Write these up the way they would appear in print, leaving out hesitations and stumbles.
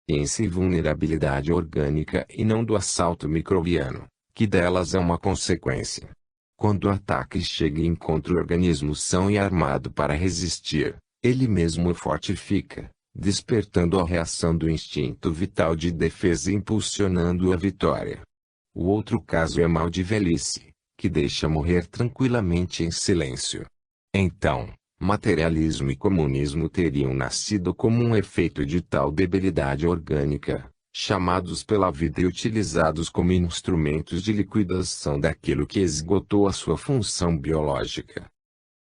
ciência e vulnerabilidade orgânica e não do assalto microbiano, que delas é uma consequência. Quando o ataque chega e encontra o organismo são e armado para resistir, ele mesmo o fortifica, despertando a reação do instinto vital de defesa e impulsionando a vitória. O outro caso é mal de velhice, que deixa morrer tranquilamente em silêncio. Então, materialismo e comunismo teriam nascido como um efeito de tal debilidade orgânica, chamados pela vida e utilizados como instrumentos de liquidação daquilo que esgotou a sua função biológica.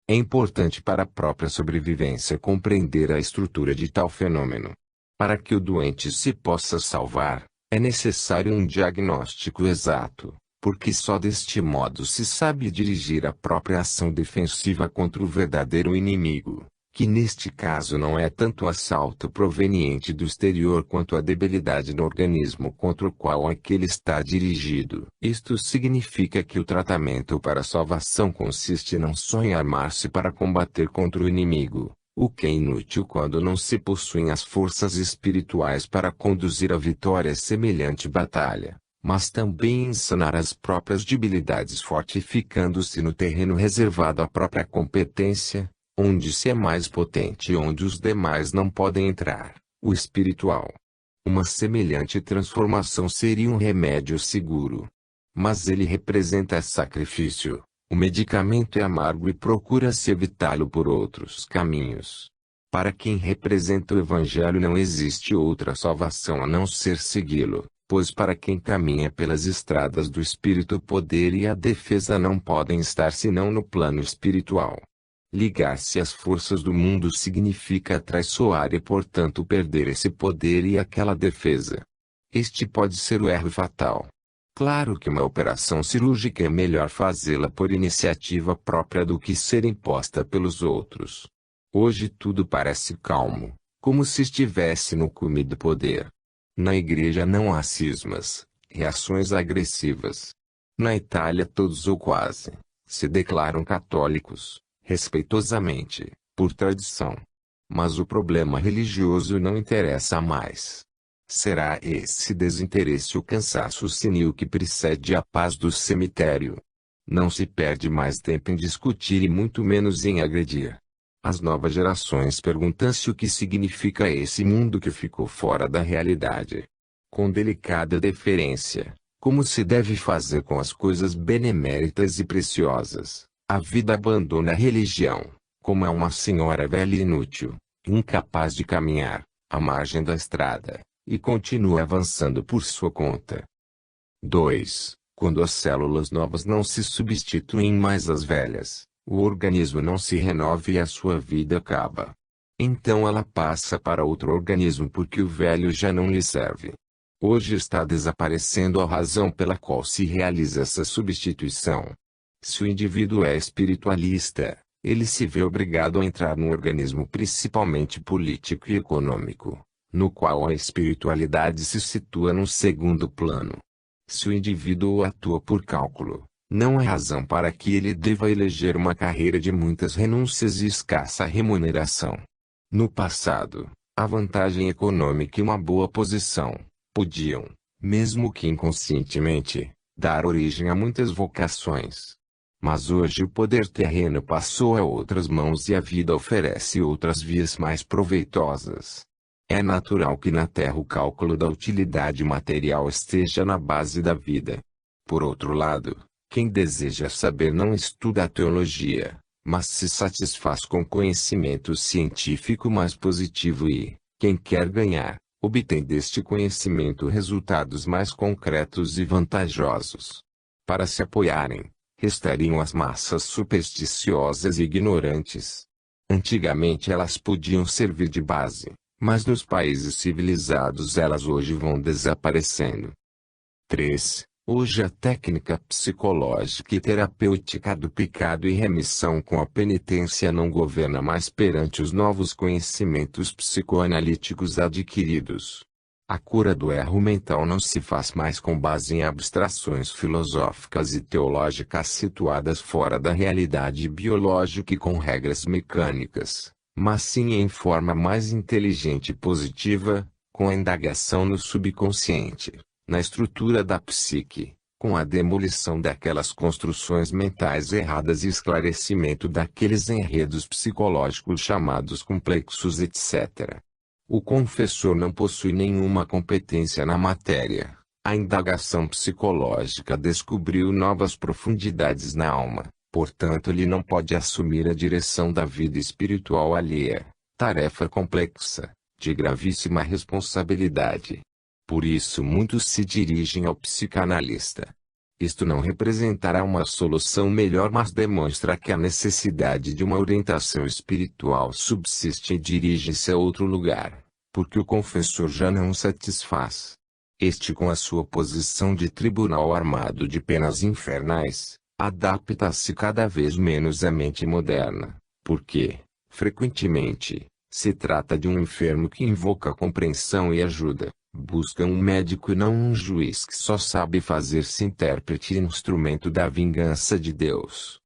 É importante para a própria sobrevivência compreender a estrutura de tal fenômeno. Para que o doente se possa salvar, é necessário um diagnóstico exato, porque só deste modo se sabe dirigir a própria ação defensiva contra o verdadeiro inimigo, que neste caso não é tanto o assalto proveniente do exterior quanto a debilidade do organismo contra o qual aquele está dirigido. Isto significa que o tratamento para a salvação consiste não só em armar-se para combater contra o inimigo, o que é inútil quando não se possuem as forças espirituais para conduzir à vitória semelhante batalha, mas também em sanar as próprias debilidades fortificando-se no terreno reservado à própria competência, onde se é mais potente e onde os demais não podem entrar, o espiritual. Uma semelhante transformação seria um remédio seguro. Mas ele representa sacrifício. O medicamento é amargo e procura-se evitá-lo por outros caminhos. Para quem representa o Evangelho não existe outra salvação a não ser segui-lo, pois para quem caminha pelas estradas do Espírito o poder e a defesa não podem estar senão no plano espiritual. Ligar-se às forças do mundo significa traiçoar e portanto perder esse poder e aquela defesa. Este pode ser o erro fatal. Claro que uma operação cirúrgica é melhor fazê-la por iniciativa própria do que ser imposta pelos outros. Hoje tudo parece calmo, como se estivesse no cume do poder. Na igreja não há cismas, reações agressivas. Na Itália todos ou quase, se declaram católicos, respeitosamente, por tradição. Mas o problema religioso não interessa mais. Será esse desinteresse o cansaço senil que precede a paz do cemitério? Não se perde mais tempo em discutir e muito menos em agredir. As novas gerações perguntam-se o que significa esse mundo que ficou fora da realidade. Com delicada deferência, como se deve fazer com as coisas beneméritas e preciosas, a vida abandona a religião, como é uma senhora velha e inútil, incapaz de caminhar, à margem da estrada, e continua avançando por sua conta. 2. Quando as células novas não se substituem mais às velhas, o organismo não se renova e a sua vida acaba. Então ela passa para outro organismo porque o velho já não lhe serve. Hoje está desaparecendo a razão pela qual se realiza essa substituição. Se o indivíduo é espiritualista, ele se vê obrigado a entrar num organismo principalmente político e econômico, no qual a espiritualidade se situa num segundo plano. Se o indivíduo atua por cálculo, não há razão para que ele deva eleger uma carreira de muitas renúncias e escassa remuneração. No passado, a vantagem econômica e uma boa posição podiam, mesmo que inconscientemente, dar origem a muitas vocações. Mas hoje o poder terreno passou a outras mãos e a vida oferece outras vias mais proveitosas. É natural que na Terra o cálculo da utilidade material esteja na base da vida. Por outro lado, quem deseja saber não estuda a teologia, mas se satisfaz com conhecimento científico mais positivo e, quem quer ganhar, obtém deste conhecimento resultados mais concretos e vantajosos. Para se apoiarem, restariam as massas supersticiosas e ignorantes. Antigamente elas podiam servir de base, mas nos países civilizados elas hoje vão desaparecendo. 3. Hoje a técnica psicológica e terapêutica do pecado e remissão com a penitência não governa mais perante os novos conhecimentos psicoanalíticos adquiridos. A cura do erro mental não se faz mais com base em abstrações filosóficas e teológicas situadas fora da realidade biológica e com regras mecânicas, mas sim em forma mais inteligente e positiva, com a indagação no subconsciente, na estrutura da psique, com a demolição daquelas construções mentais erradas e esclarecimento daqueles enredos psicológicos chamados complexos, etc. O confessor não possui nenhuma competência na matéria. A indagação psicológica descobriu novas profundidades na alma, portanto ele não pode assumir a direção da vida espiritual alheia, tarefa complexa, de gravíssima responsabilidade. Por isso muitos se dirigem ao psicanalista. Isto não representará uma solução melhor, mas demonstra que a necessidade de uma orientação espiritual subsiste e dirige-se a outro lugar, porque o confessor já não satisfaz. Este, com a sua posição de tribunal armado de penas infernais, adapta-se cada vez menos à mente moderna, porque, frequentemente, se trata de um enfermo que invoca compreensão e ajuda, busca um médico e não um juiz que só sabe fazer-se intérprete e instrumento da vingança de Deus.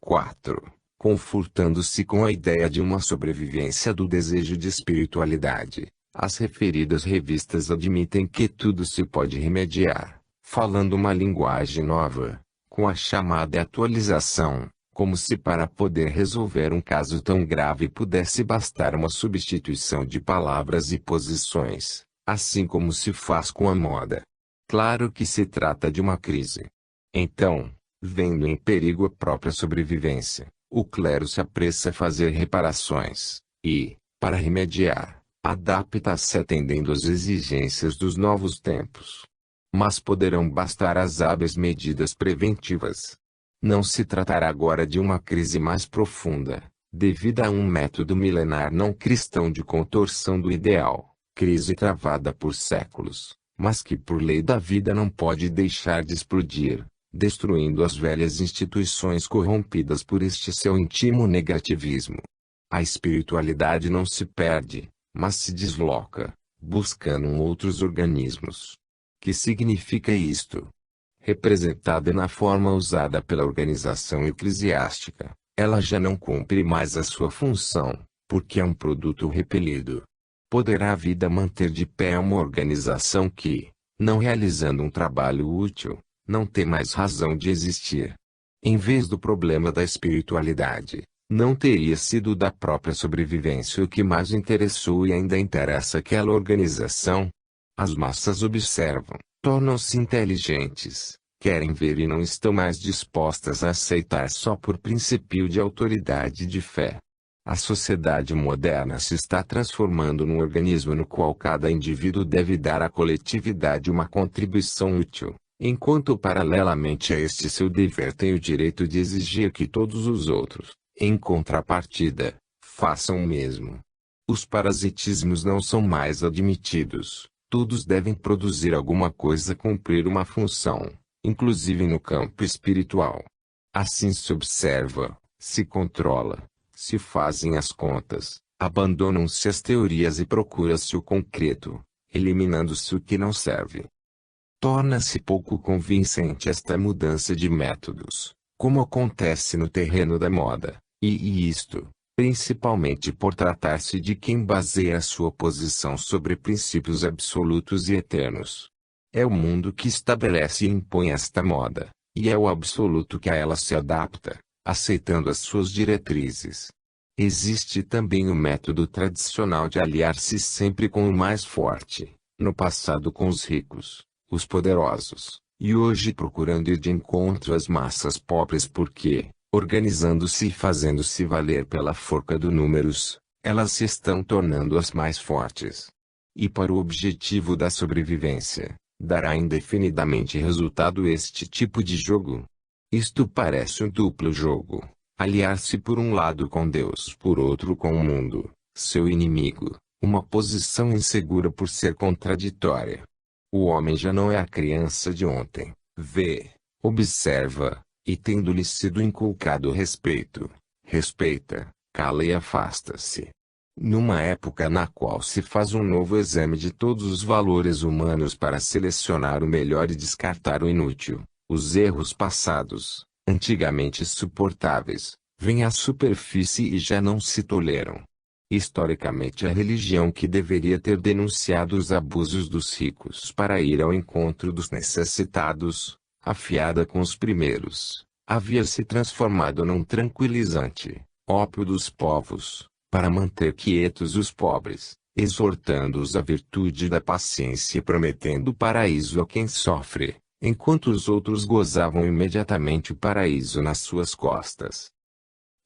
4. Confortando-se com a ideia de uma sobrevivência do desejo de espiritualidade, as referidas revistas admitem que tudo se pode remediar, falando uma linguagem nova, com a chamada atualização, como se para poder resolver um caso tão grave pudesse bastar uma substituição de palavras e posições, assim como se faz com a moda. Claro que se trata de uma crise. Então, vendo em perigo a própria sobrevivência, o clero se apressa a fazer reparações, e, para remediar, adapta-se atendendo às exigências dos novos tempos. Mas poderão bastar as hábeis medidas preventivas. Não se tratará agora de uma crise mais profunda, devida a um método milenar não cristão de contorção do ideal, crise travada por séculos, mas que por lei da vida não pode deixar de explodir, destruindo as velhas instituições corrompidas por este seu íntimo negativismo. A espiritualidade não se perde, mas se desloca, buscando outros organismos. Que significa isto? Representada na forma usada pela organização eclesiástica, ela já não cumpre mais a sua função, porque é um produto repelido. Poderá a vida manter de pé uma organização que, não realizando um trabalho útil, não tem mais razão de existir? Em vez do problema da espiritualidade, não teria sido da própria sobrevivência o que mais interessou e ainda interessa àquela organização? As massas observam, tornam-se inteligentes, querem ver e não estão mais dispostas a aceitar só por princípio de autoridade e de fé. A sociedade moderna se está transformando num organismo no qual cada indivíduo deve dar à coletividade uma contribuição útil, enquanto paralelamente a este seu dever tem o direito de exigir que todos os outros, em contrapartida, façam o mesmo. Os parasitismos não são mais admitidos. Todos devem produzir alguma coisa, cumprir uma função, inclusive no campo espiritual. Assim se observa, se controla, se fazem as contas, abandonam-se as teorias e procura-se o concreto, eliminando-se o que não serve. Torna-se pouco convincente esta mudança de métodos, como acontece no terreno da moda, e isto, principalmente por tratar-se de quem baseia sua posição sobre princípios absolutos e eternos. É o mundo que estabelece e impõe esta moda, e é o absoluto que a ela se adapta, aceitando as suas diretrizes. Existe também o método tradicional de aliar-se sempre com o mais forte, no passado com os ricos, os poderosos, e hoje procurando ir de encontro às massas pobres porque, organizando-se e fazendo-se valer pela forca dos números, elas se estão tornando as mais fortes. E para o objetivo da sobrevivência, dará indefinidamente resultado este tipo de jogo. Isto parece um duplo jogo, aliar-se por um lado com Deus, por outro com o mundo, seu inimigo, uma posição insegura por ser contraditória. O homem já não é a criança de ontem, vê, observa, e tendo-lhe sido inculcado o respeito, respeita, cala e afasta-se. Numa época na qual se faz um novo exame de todos os valores humanos para selecionar o melhor e descartar o inútil, os erros passados, antigamente suportáveis, vêm à superfície e já não se toleram. Historicamente, a religião que deveria ter denunciado os abusos dos ricos para ir ao encontro dos necessitados, afiada com os primeiros, havia se transformado num tranquilizante, ópio dos povos, para manter quietos os pobres, exortando-os à virtude da paciência e prometendo o paraíso a quem sofre, enquanto os outros gozavam imediatamente o paraíso nas suas costas.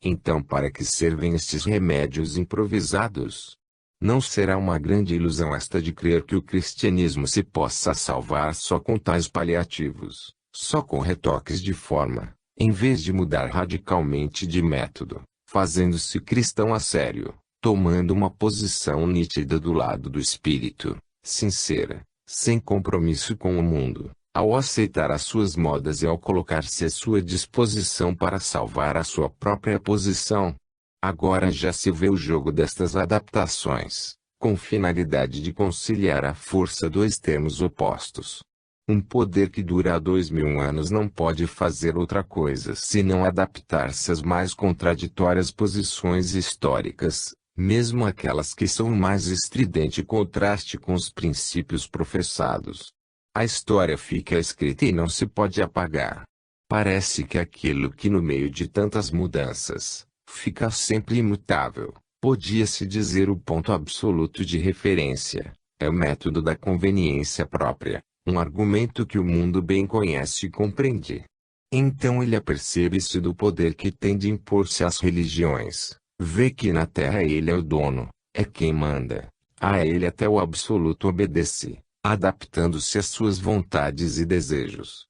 Então, para que servem estes remédios improvisados? Não será uma grande ilusão esta de crer que o cristianismo se possa salvar só com tais paliativos, só com retoques de forma, em vez de mudar radicalmente de método, fazendo-se cristão a sério, tomando uma posição nítida do lado do espírito, sincera, sem compromisso com o mundo, ao aceitar as suas modas e ao colocar-se à sua disposição para salvar a sua própria posição. Agora já se vê o jogo destas adaptações, com finalidade de conciliar à força dois termos opostos. Um poder que dura há 2000 anos não pode fazer outra coisa senão adaptar-se às mais contraditórias posições históricas, mesmo aquelas que são o mais estridente contraste com os princípios professados. A história fica escrita e não se pode apagar. Parece que aquilo que no meio de tantas mudanças, fica sempre imutável, podia-se dizer o ponto absoluto de referência, é o método da conveniência própria, um argumento que o mundo bem conhece e compreende. Então ele apercebe-se do poder que tem de impor-se às religiões, vê que na terra ele é o dono, é quem manda, a ele até o absoluto obedece, adaptando-se às suas vontades e desejos.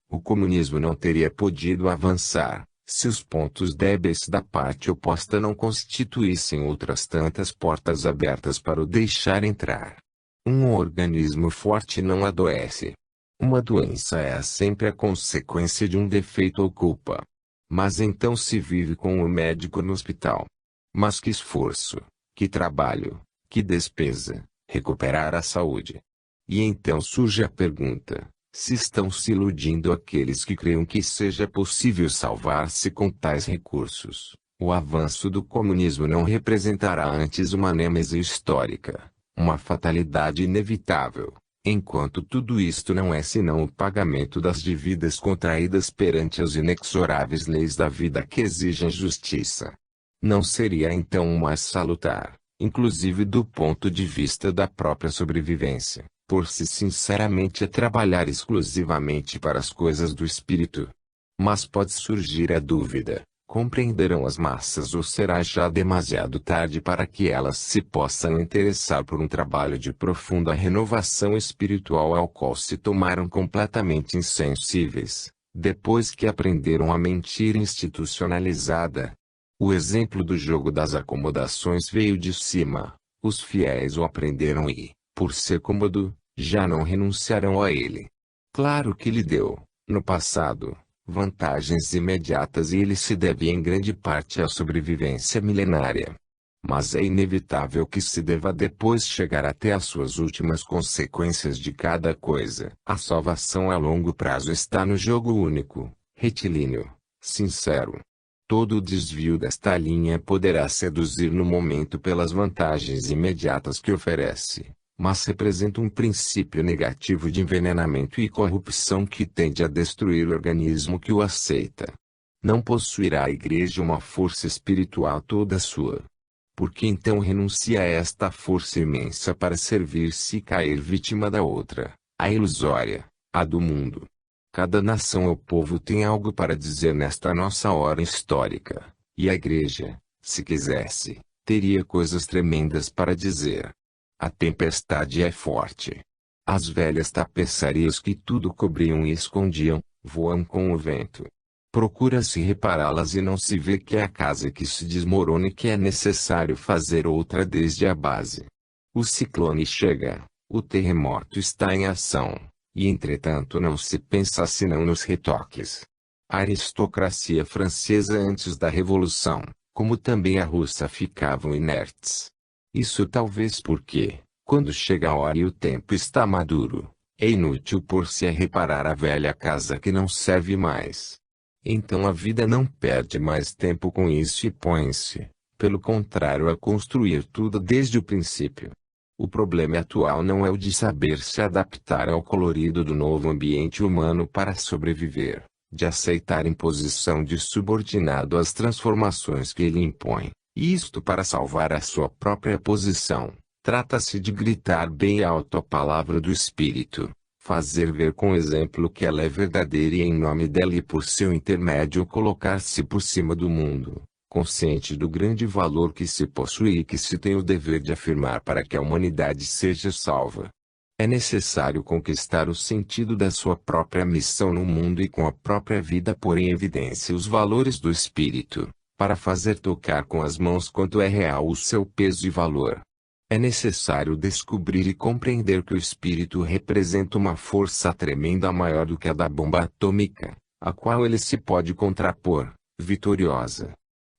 O comunismo não teria podido avançar, se os pontos débeis da parte oposta não constituíssem outras tantas portas abertas para o deixar entrar. Um organismo forte não adoece. Uma doença é sempre a consequência de um defeito ou culpa. Mas então se vive com o médico no hospital. Mas que esforço, que trabalho, que despesa, recuperar a saúde. E então surge a pergunta: se estão se iludindo aqueles que creem que seja possível salvar-se com tais recursos, o avanço do comunismo não representará antes uma nêmese histórica, uma fatalidade inevitável, enquanto tudo isto não é senão o pagamento das dívidas contraídas perante as inexoráveis leis da vida que exigem justiça. Não seria então mais salutar, inclusive do ponto de vista da própria sobrevivência, pôr-se sinceramente a trabalhar exclusivamente para as coisas do espírito? Mas pode surgir a dúvida: compreenderão as massas ou será já demasiado tarde para que elas se possam interessar por um trabalho de profunda renovação espiritual ao qual se tomaram completamente insensíveis, depois que aprenderam a mentira institucionalizada? O exemplo do jogo das acomodações veio de cima, os fiéis o aprenderam e, por ser cômodo, já não renunciarão a ele. Claro que lhe deu, no passado, vantagens imediatas e ele se deve em grande parte à sobrevivência milenária. Mas é inevitável que se deva depois chegar até as suas últimas consequências de cada coisa. A salvação a longo prazo está no jogo único, retilíneo, sincero. Todo o desvio desta linha poderá seduzir no momento pelas vantagens imediatas que oferece, mas representa um princípio negativo de envenenamento e corrupção que tende a destruir o organismo que o aceita. Não possuirá a Igreja uma força espiritual toda sua. Porque então renuncia a esta força imensa para servir-se e cair vítima da outra, a ilusória, a do mundo. Cada nação ou povo tem algo para dizer nesta nossa hora histórica, e a Igreja, se quisesse, teria coisas tremendas para dizer. A tempestade é forte. As velhas tapeçarias que tudo cobriam e escondiam, voam com o vento. Procura-se repará-las e não se vê que é a casa que se desmorona e que é necessário fazer outra desde a base. O ciclone chega, o terremoto está em ação, e entretanto não se pensa senão nos retoques. A aristocracia francesa antes da Revolução, como também a russa, ficavam inertes. Isso talvez porque, quando chega a hora e o tempo está maduro, é inútil pôr-se a reparar a velha casa que não serve mais. Então a vida não perde mais tempo com isso e põe-se, Pelo contrário, é construir tudo desde o princípio. O problema atual não é o de saber se adaptar ao colorido do novo ambiente humano para sobreviver, de aceitar imposição de subordinado às transformações que ele impõe, isto para salvar a sua própria posição. Trata-se de gritar bem alto a palavra do Espírito, fazer ver com exemplo que ela é verdadeira e em nome dela e por seu intermédio colocar-se por cima do mundo, consciente do grande valor que se possui e que se tem o dever de afirmar para que a humanidade seja salva. É necessário conquistar o sentido da sua própria missão no mundo e com a própria vida pôr em evidência os valores do Espírito, para fazer tocar com as mãos quanto é real o seu peso e valor. É necessário descobrir e compreender que o Espírito representa uma força tremenda maior do que a da bomba atômica, a qual ele se pode contrapor, vitoriosa.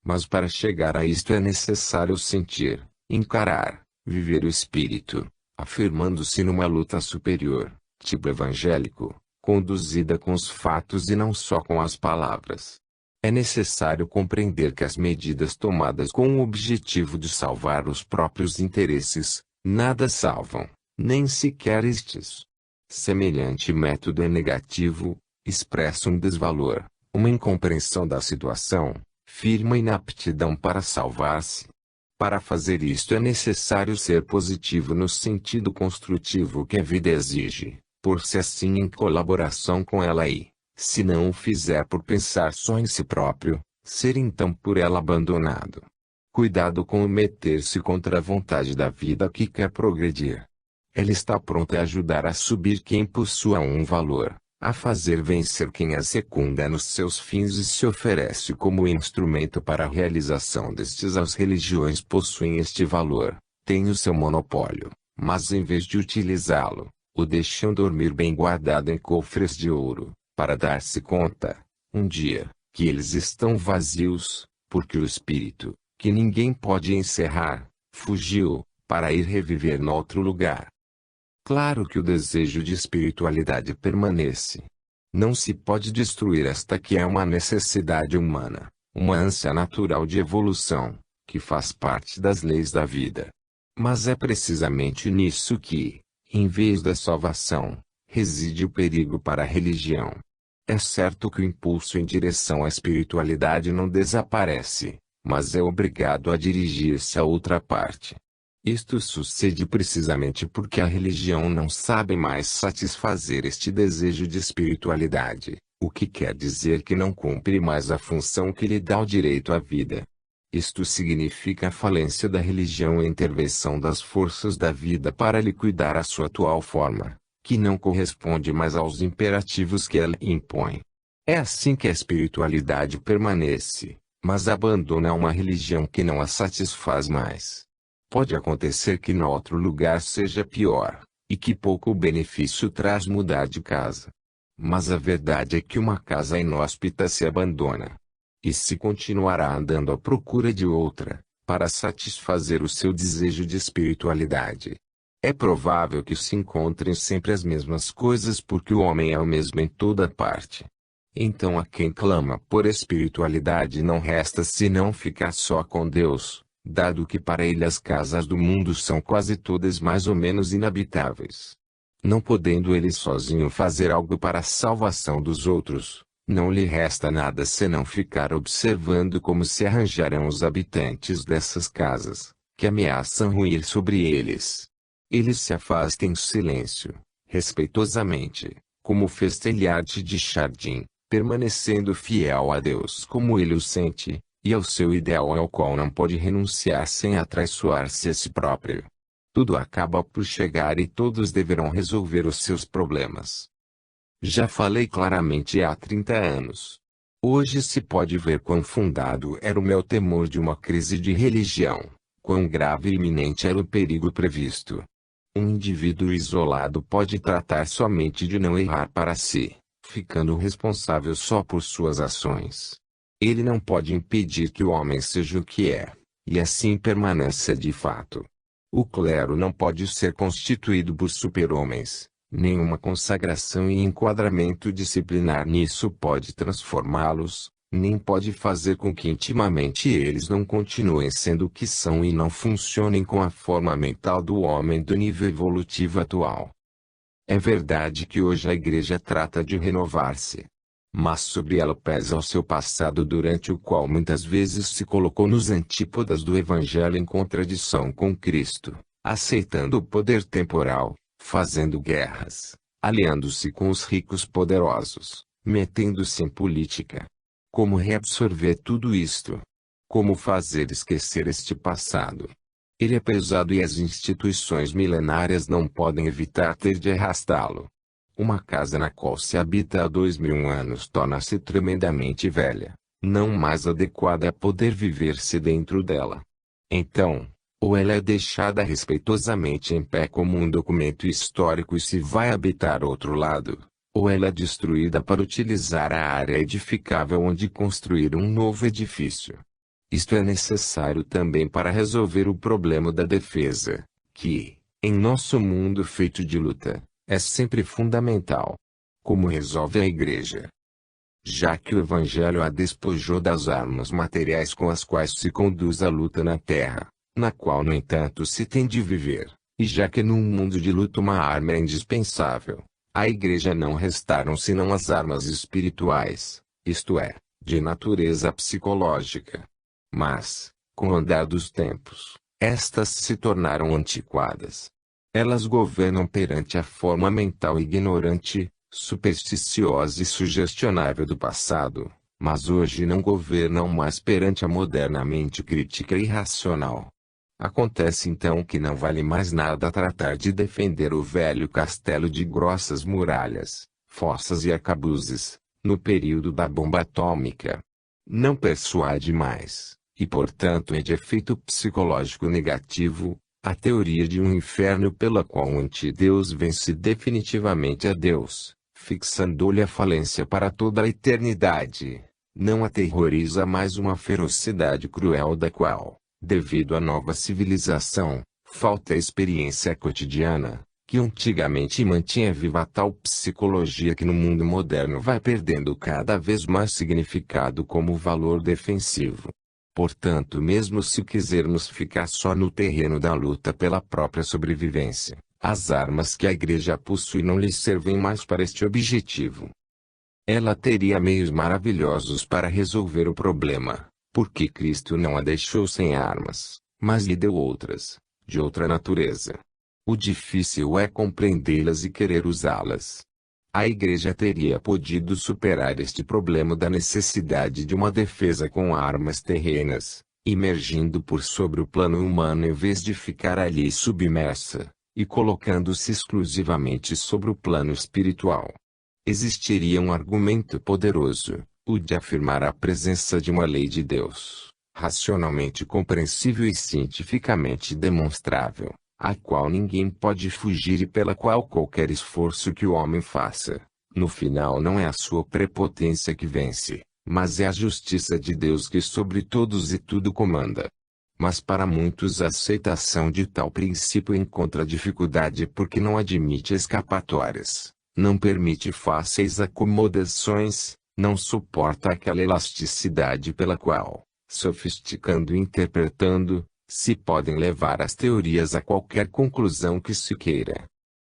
Mas para chegar a isto é necessário sentir, encarar, viver o Espírito, afirmando-se numa luta superior, tipo evangélico, conduzida com os fatos e não só com as palavras. É necessário compreender que as medidas tomadas com o objetivo de salvar os próprios interesses, nada salvam, nem sequer estes. Semelhante método é negativo, expressa um desvalor, uma incompreensão da situação, firma inaptidão para salvar-se. Para fazer isto é necessário ser positivo no sentido construtivo que a vida exige, por-se assim em colaboração com ela e, se não o fizer por pensar só em si próprio, ser então por ela abandonado. Cuidado com o meter-se contra a vontade da vida que quer progredir. Ela está pronta a ajudar a subir quem possua um valor, a fazer vencer quem a secunda nos seus fins e se oferece como instrumento para a realização destes. As religiões possuem este valor, têm o seu monopólio, mas em vez de utilizá-lo, o deixam dormir bem guardado em cofres de ouro, para dar-se conta, um dia, que eles estão vazios, porque o Espírito, que ninguém pode encerrar, fugiu, para ir reviver no outro lugar. Claro que o desejo de espiritualidade permanece. Não se pode destruir esta que é uma necessidade humana, uma ânsia natural de evolução, que faz parte das leis da vida. Mas é precisamente nisso que, em vez da salvação, reside o perigo para a religião. É certo que o impulso em direção à espiritualidade não desaparece, mas é obrigado a dirigir-se a outra parte. Isto sucede precisamente porque a religião não sabe mais satisfazer este desejo de espiritualidade, o que quer dizer que não cumpre mais a função que lhe dá o direito à vida. Isto significa a falência da religião e a intervenção das forças da vida para liquidar a sua atual forma, que não corresponde mais aos imperativos que ela impõe. É assim que a espiritualidade permanece, mas abandona uma religião que não a satisfaz mais. Pode acontecer que no outro lugar seja pior, e que pouco benefício traz mudar de casa. Mas a verdade é que uma casa inóspita se abandona. E se continuará andando à procura de outra, para satisfazer o seu desejo de espiritualidade. É provável que se encontrem sempre as mesmas coisas porque o homem é o mesmo em toda parte. Então a quem clama por espiritualidade não resta senão ficar só com Deus, dado que para ele as casas do mundo são quase todas mais ou menos inabitáveis. Não podendo ele sozinho fazer algo para a salvação dos outros, não lhe resta nada senão ficar observando como se arranjarão os habitantes dessas casas, que ameaçam ruir sobre eles. Ele se afasta em silêncio, respeitosamente, como fez Teilhard de Chardin, permanecendo fiel a Deus como ele o sente, e ao seu ideal ao qual não pode renunciar sem atraiçoar-se a si próprio. Tudo acaba por chegar e todos deverão resolver os seus problemas. Já falei claramente há 30 anos. Hoje se pode ver quão fundado era o meu temor de uma crise de religião, quão grave e iminente era o perigo previsto. Um indivíduo isolado pode tratar somente de não errar para si, ficando responsável só por suas ações. Ele não pode impedir que o homem seja o que é, e assim permaneça de fato. O clero não pode ser constituído por super-homens, nenhuma consagração e enquadramento disciplinar nisso pode transformá-los, nem pode fazer com que intimamente eles não continuem sendo o que são e não funcionem com a forma mental do homem do nível evolutivo atual. É verdade que hoje a Igreja trata de renovar-se. Mas sobre ela pesa o seu passado, durante o qual muitas vezes se colocou nos antípodas do Evangelho em contradição com Cristo, aceitando o poder temporal, fazendo guerras, aliando-se com os ricos poderosos, metendo-se em política. Como reabsorver tudo isto? Como fazer esquecer este passado? Ele é pesado e as instituições milenárias não podem evitar ter de arrastá-lo. Uma casa na qual se habita há 2000 anos torna-se tremendamente velha, não mais adequada a poder viver-se dentro dela. Então, ou ela é deixada respeitosamente em pé como um documento histórico e se vai habitar outro lado, ou ela é destruída para utilizar a área edificável onde construir um novo edifício. Isto é necessário também para resolver o problema da defesa, que, em nosso mundo feito de luta, é sempre fundamental. Como resolve a Igreja? Já que o Evangelho a despojou das armas materiais com as quais se conduz a luta na terra, na qual no entanto se tem de viver, e já que num mundo de luta uma arma é indispensável, à Igreja não restaram senão as armas espirituais, isto é, de natureza psicológica. Mas, com o andar dos tempos, estas se tornaram antiquadas. Elas governam perante a forma mental ignorante, supersticiosa e sugestionável do passado, mas hoje não governam mais perante a moderna mente crítica e racional. Acontece então que não vale mais nada tratar de defender o velho castelo de grossas muralhas, fossas e arcabuzes, no período da bomba atômica. Não persuade mais, e portanto é de efeito psicológico negativo, a teoria de um inferno pela qual o antideus vence definitivamente a Deus, fixando-lhe a falência para toda a eternidade. Não aterroriza mais uma ferocidade cruel da qual, devido à nova civilização, falta a experiência cotidiana, que antigamente mantinha viva a tal psicologia que no mundo moderno vai perdendo cada vez mais significado como valor defensivo. Portanto, mesmo se quisermos ficar só no terreno da luta pela própria sobrevivência, as armas que a Igreja possui não lhe servem mais para este objetivo. Ela teria meios maravilhosos para resolver o problema, porque Cristo não a deixou sem armas, mas lhe deu outras, de outra natureza. O difícil é compreendê-las e querer usá-las. A Igreja teria podido superar este problema da necessidade de uma defesa com armas terrenas, emergindo por sobre o plano humano em vez de ficar ali submersa, e colocando-se exclusivamente sobre o plano espiritual. Existiria um argumento poderoso, o de afirmar a presença de uma lei de Deus, racionalmente compreensível e cientificamente demonstrável, a qual ninguém pode fugir e pela qual qualquer esforço que o homem faça, no final não é a sua prepotência que vence, mas é a justiça de Deus que sobre todos e tudo comanda. Mas para muitos a aceitação de tal princípio encontra dificuldade porque não admite escapatórias, não permite fáceis acomodações, não suporta aquela elasticidade pela qual, sofisticando e interpretando, se podem levar as teorias a qualquer conclusão que se queira.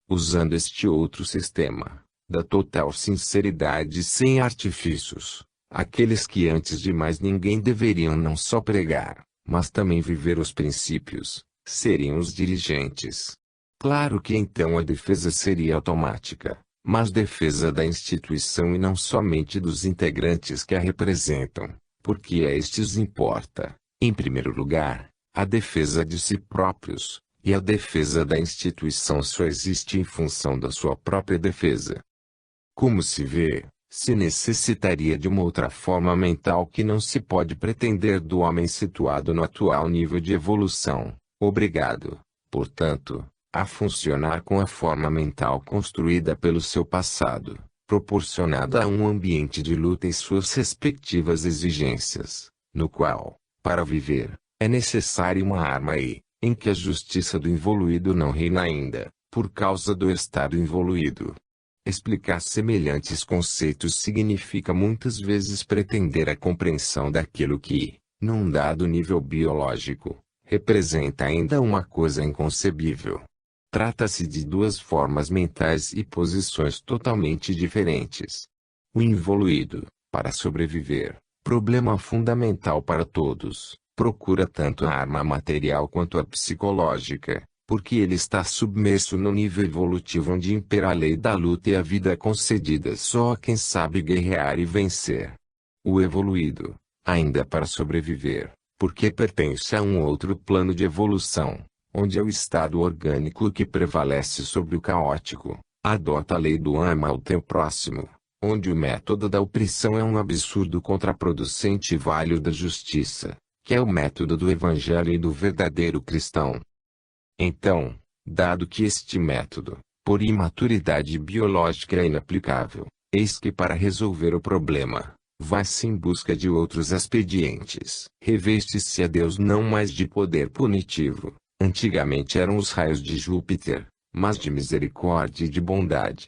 Usando este outro sistema, da total sinceridade sem artifícios, aqueles que antes de mais ninguém deveriam não só pregar, mas também viver os princípios, seriam os dirigentes. Claro que então a defesa seria automática, mas defesa da instituição e não somente dos integrantes que a representam, porque a estes importa, em primeiro lugar, a defesa de si próprios, e a defesa da instituição só existe em função da sua própria defesa. Como se vê, se necessitaria de uma outra forma mental que não se pode pretender do homem situado no atual nível de evolução, obrigado, portanto, a funcionar com a forma mental construída pelo seu passado, proporcionada a um ambiente de luta e suas respectivas exigências, no qual, para viver, é necessária uma arma em que a justiça do involuído não reina ainda, por causa do estado involuído. Explicar semelhantes conceitos significa muitas vezes pretender a compreensão daquilo que, num dado nível biológico, representa ainda uma coisa inconcebível. Trata-se de duas formas mentais e posições totalmente diferentes. O involuído, para sobreviver, problema fundamental para todos, procura tanto a arma material quanto a psicológica, porque ele está submerso no nível evolutivo onde impera a lei da luta e a vida concedida só a quem sabe guerrear e vencer. O evoluído, ainda para sobreviver, porque pertence a um outro plano de evolução, onde é o estado orgânico que prevalece sobre o caótico, adota a lei do ama ao teu próximo, onde o método da opressão é um absurdo contraproducente e válio da justiça, que é o método do evangelho e do verdadeiro cristão. Então, dado que este método, por imaturidade biológica é inaplicável, eis que para resolver o problema, vai-se em busca de outros expedientes. Reveste-se a Deus não mais de poder punitivo, antigamente eram os raios de Júpiter, mas de misericórdia e de bondade.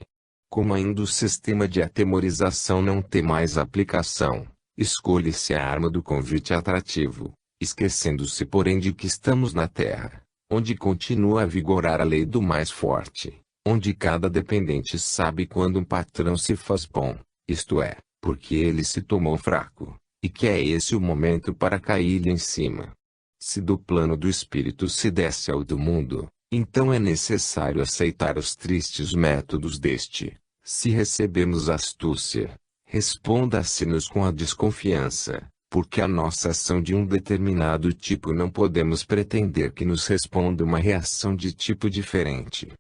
Como ainda o sistema de atemorização não tem mais aplicação, escolhe-se a arma do convite atrativo, esquecendo-se porém de que estamos na Terra, onde continua a vigorar a lei do mais forte, onde cada dependente sabe quando um patrão se faz bom, isto é, porque ele se tomou fraco, e que é esse o momento para cair-lhe em cima. Se do plano do espírito se desce ao do mundo, então é necessário aceitar os tristes métodos deste. Se recebemos astúcia, responda-se-nos com a desconfiança, porque a nossa ação de um determinado tipo não podemos pretender que nos responda uma reação de tipo diferente.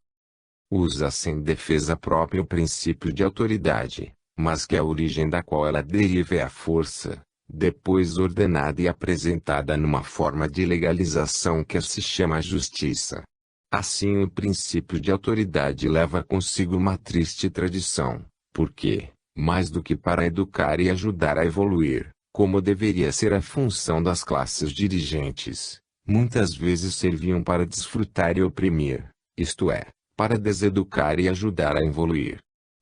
Usa-se em defesa própria o princípio de autoridade, mas que a origem da qual ela deriva é a força, depois ordenada e apresentada numa forma de legalização que se chama justiça. Assim o princípio de autoridade leva consigo uma triste tradição, porque, mais do que para educar e ajudar a evoluir, como deveria ser a função das classes dirigentes, muitas vezes serviam para desfrutar e oprimir, isto é, para deseducar e ajudar a evoluir.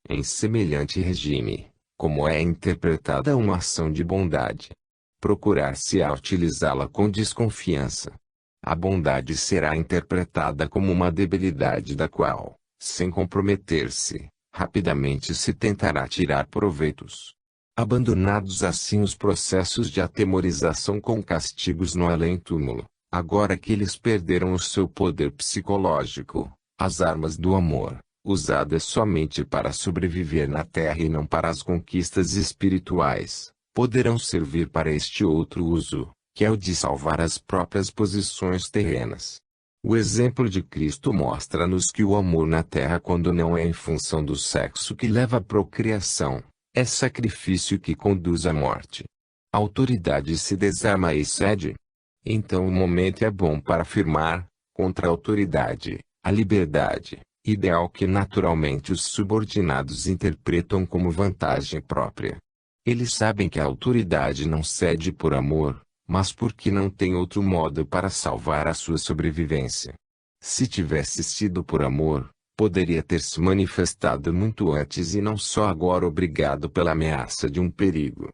Em semelhante regime, como é interpretada uma ação de bondade? Procurar-se-á utilizá-la com desconfiança. A bondade será interpretada como uma debilidade da qual, sem comprometer-se, rapidamente se tentará tirar proveitos. Abandonados assim os processos de atemorização com castigos no além-túmulo, agora que eles perderam o seu poder psicológico, as armas do amor, usadas somente para sobreviver na Terra e não para as conquistas espirituais, poderão servir para este outro uso, que é o de salvar as próprias posições terrenas. O exemplo de Cristo mostra-nos que o amor na Terra, quando não é em função do sexo que leva à procriação, é sacrifício que conduz à morte. A autoridade se desarma e cede. Então o momento é bom para afirmar, contra a autoridade, a liberdade, ideal que naturalmente os subordinados interpretam como vantagem própria. Eles sabem que a autoridade não cede por amor, mas porque não tem outro modo para salvar a sua sobrevivência. Se tivesse sido por amor, poderia ter se manifestado muito antes e não só agora obrigado pela ameaça de um perigo.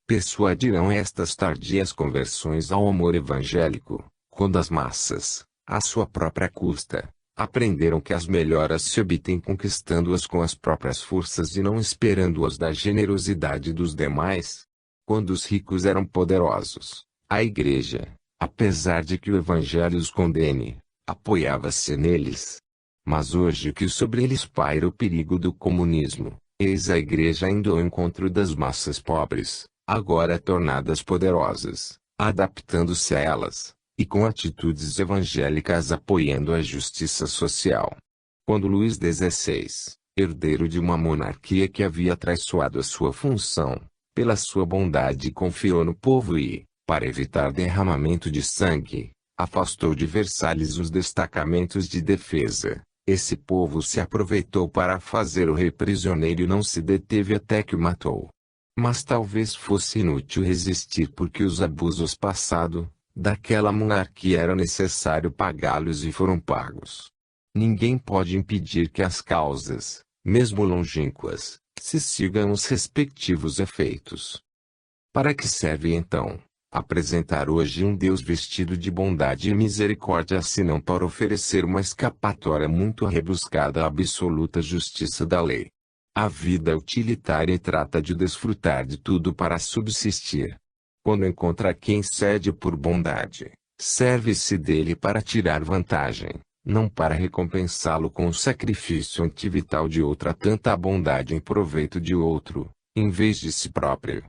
Persuadirão estas tardias conversões ao amor evangélico, quando as massas, à sua própria custa, aprenderam que as melhoras se obtêm conquistando-as com as próprias forças e não esperando-as da generosidade dos demais. Quando os ricos eram poderosos, a Igreja, apesar de que o Evangelho os condene, apoiava-se neles. Mas hoje que sobre eles paira o perigo do comunismo, eis a Igreja indo ao encontro das massas pobres, agora tornadas poderosas, adaptando-se a elas, e com atitudes evangélicas apoiando a justiça social. Quando Luís XVI, herdeiro de uma monarquia que havia traiçoado a sua função, pela sua bondade confiou no povo e, para evitar derramamento de sangue, afastou de Versalhes os destacamentos de defesa. Esse povo se aproveitou para fazer o rei prisioneiro e não se deteve até que o matou. Mas talvez fosse inútil resistir porque os abusos passados daquela monarquia era necessário pagá-los e foram pagos. Ninguém pode impedir que as causas, mesmo longínquas, se sigam os respectivos efeitos. Para que serve então apresentar hoje um Deus vestido de bondade e misericórdia, senão para oferecer uma escapatória muito rebuscada à absoluta justiça da lei? A vida utilitária trata de desfrutar de tudo para subsistir. Quando encontra quem cede por bondade, serve-se dele para tirar vantagem, não para recompensá-lo com o sacrifício antivital de outra tanta bondade em proveito de outro, em vez de si próprio.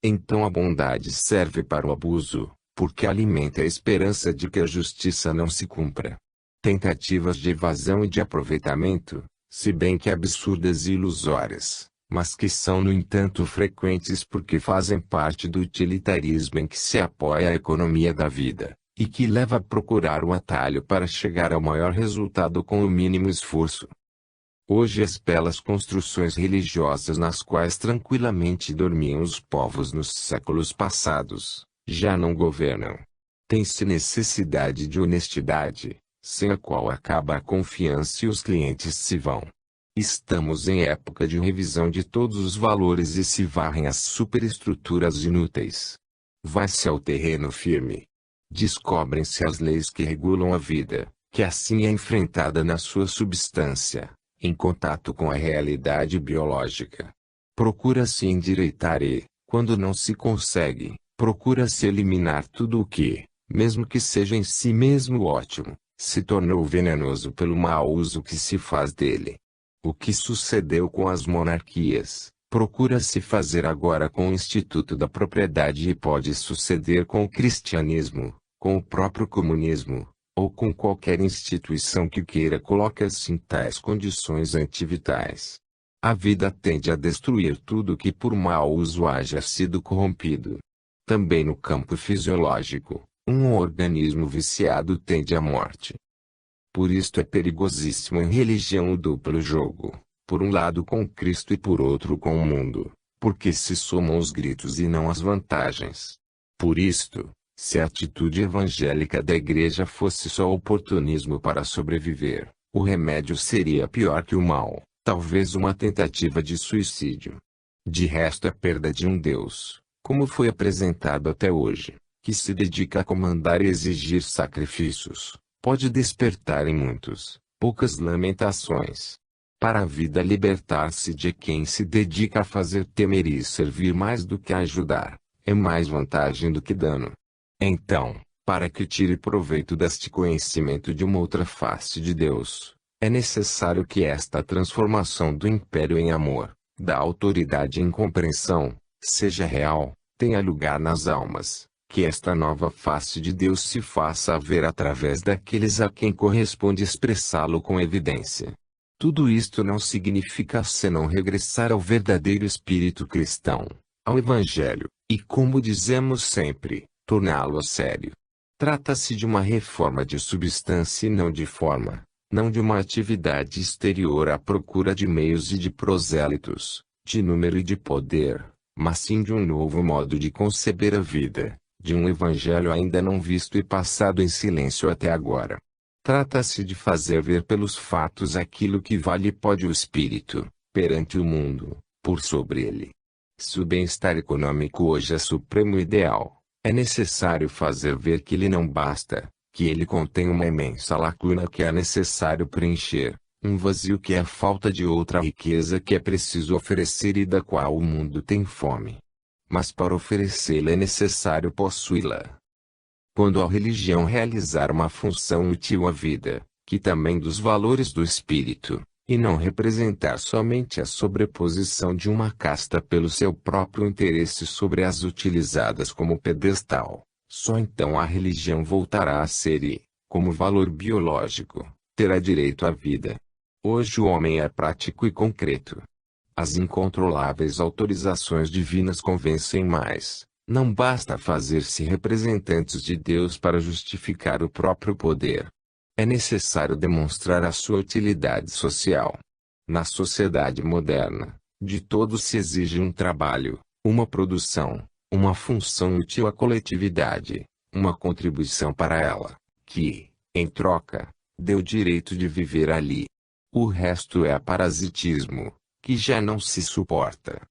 Então a bondade serve para o abuso, porque alimenta a esperança de que a justiça não se cumpra. Tentativas de evasão e de aproveitamento, se bem que absurdas e ilusórias, mas que são no entanto frequentes porque fazem parte do utilitarismo em que se apoia a economia da vida, e que leva a procurar o atalho para chegar ao maior resultado com o mínimo esforço. Hoje as belas construções religiosas nas quais tranquilamente dormiam os povos nos séculos passados, já não governam. Tem-se necessidade de honestidade, sem a qual acaba a confiança e os clientes se vão. Estamos em época de revisão de todos os valores e se varrem as superestruturas inúteis. Vai-se ao terreno firme. Descobrem-se as leis que regulam a vida, que assim é enfrentada na sua substância, em contato com a realidade biológica. Procura-se endireitar e, quando não se consegue, procura-se eliminar tudo o que, mesmo que seja em si mesmo ótimo, se tornou venenoso pelo mau uso que se faz dele. O que sucedeu com as monarquias, procura-se fazer agora com o Instituto da Propriedade e pode suceder com o cristianismo, com o próprio comunismo, ou com qualquer instituição que queira colocar-se em tais condições antivitais. A vida tende a destruir tudo que por mau uso haja sido corrompido. Também no campo fisiológico, um organismo viciado tende à morte. Por isto é perigosíssimo em religião o duplo jogo, por um lado com Cristo e por outro com o mundo, porque se somam os gritos e não as vantagens. Por isto, se a atitude evangélica da Igreja fosse só oportunismo para sobreviver, o remédio seria pior que o mal, talvez uma tentativa de suicídio. De resto é perda de um Deus, como foi apresentado até hoje, que se dedica a comandar e exigir sacrifícios, pode despertar em muitos, poucas lamentações. Para a vida libertar-se de quem se dedica a fazer temer e servir mais do que a ajudar, é mais vantagem do que dano. Então, para que tire proveito deste conhecimento de uma outra face de Deus, é necessário que esta transformação do império em amor, da autoridade em compreensão, seja real, tenha lugar nas almas, que esta nova face de Deus se faça ver através daqueles a quem corresponde expressá-lo com evidência. Tudo isto não significa senão regressar ao verdadeiro espírito cristão, ao Evangelho, e como dizemos sempre, torná-lo a sério. Trata-se de uma reforma de substância e não de forma, não de uma atividade exterior à procura de meios e de prosélitos, de número e de poder, mas sim de um novo modo de conceber a vida, de um evangelho ainda não visto e passado em silêncio até agora. Trata-se de fazer ver pelos fatos aquilo que vale e pode o espírito, perante o mundo, por sobre ele. Se o bem-estar econômico hoje é supremo ideal, é necessário fazer ver que ele não basta, que ele contém uma imensa lacuna que é necessário preencher, um vazio que é a falta de outra riqueza que é preciso oferecer e da qual o mundo tem fome. Mas para oferecê-la é necessário possuí-la. Quando a religião realizar uma função útil à vida, que também dos valores do espírito, e não representar somente a sobreposição de uma casta pelo seu próprio interesse sobre as utilizadas como pedestal, só então a religião voltará a ser e, como valor biológico, terá direito à vida. Hoje o homem é prático e concreto. As incontroláveis autorizações divinas convencem mais. Não basta fazer-se representantes de Deus para justificar o próprio poder. É necessário demonstrar a sua utilidade social. Na sociedade moderna, de todos se exige um trabalho, uma produção, uma função útil à coletividade, uma contribuição para ela, que, em troca, dê o direito de viver ali. O resto é parasitismo, que já não se suporta.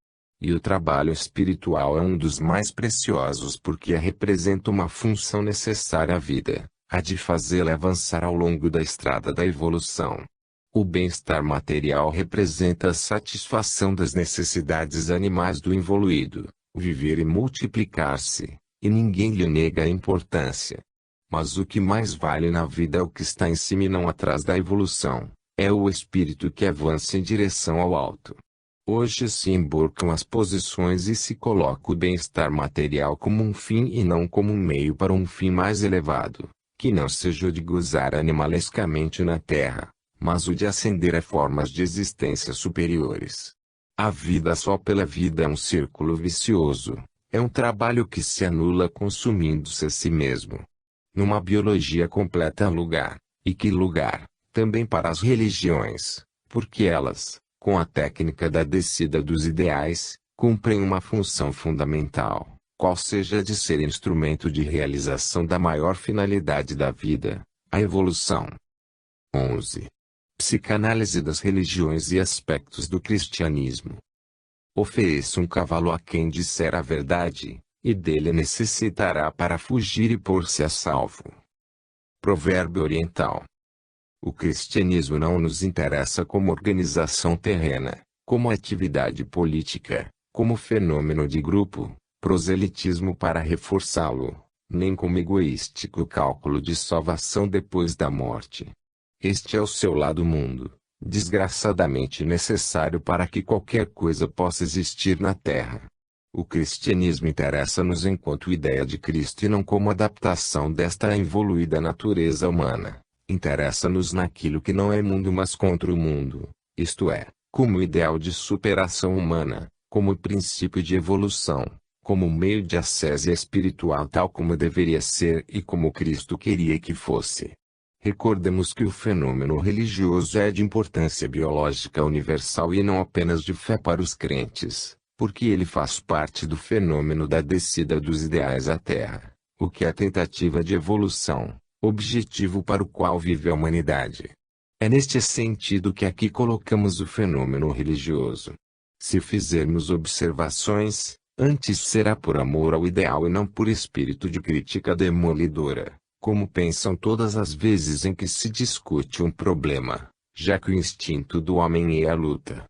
E o trabalho espiritual é um dos mais preciosos porque representa uma função necessária à vida, a de fazê-la avançar ao longo da estrada da evolução. O bem-estar material representa a satisfação das necessidades animais do evoluído, o viver e multiplicar-se, e ninguém lhe nega a importância. Mas o que mais vale na vida é o que está em cima e não atrás da evolução, é o espírito que avança em direção ao alto. Hoje se emborcam as posições e se coloca o bem-estar material como um fim e não como um meio para um fim mais elevado, que não seja o de gozar animalescamente na terra, mas o de ascender a formas de existência superiores. A vida só pela vida é um círculo vicioso, é um trabalho que se anula consumindo-se a si mesmo. Numa biologia completa há lugar, e que lugar, também para as religiões, porque elas, com a técnica da descida dos ideais, cumprem uma função fundamental, qual seja a de ser instrumento de realização da maior finalidade da vida, a evolução. 11. Psicanálise das religiões e aspectos do cristianismo. Ofereça um cavalo a quem disser a verdade, e dele necessitará para fugir e pôr-se a salvo. Provérbio oriental. O cristianismo não nos interessa como organização terrena, como atividade política, como fenômeno de grupo, proselitismo para reforçá-lo, nem como egoístico cálculo de salvação depois da morte. Este é o seu lado mundo, desgraçadamente necessário para que qualquer coisa possa existir na Terra. O cristianismo interessa-nos enquanto ideia de Cristo e não como adaptação desta evoluída natureza humana. Interessa-nos naquilo que não é mundo mas contra o mundo, isto é, como ideal de superação humana, como princípio de evolução, como meio de ascese espiritual tal como deveria ser e como Cristo queria que fosse. Recordemos que o fenômeno religioso é de importância biológica universal e não apenas de fé para os crentes, porque ele faz parte do fenômeno da descida dos ideais à Terra, o que é a tentativa de evolução, objetivo para o qual vive a humanidade. É neste sentido que aqui colocamos o fenômeno religioso. Se fizermos observações, antes será por amor ao ideal e não por espírito de crítica demolidora, como pensam todas as vezes em que se discute um problema, já que o instinto do homem é a luta.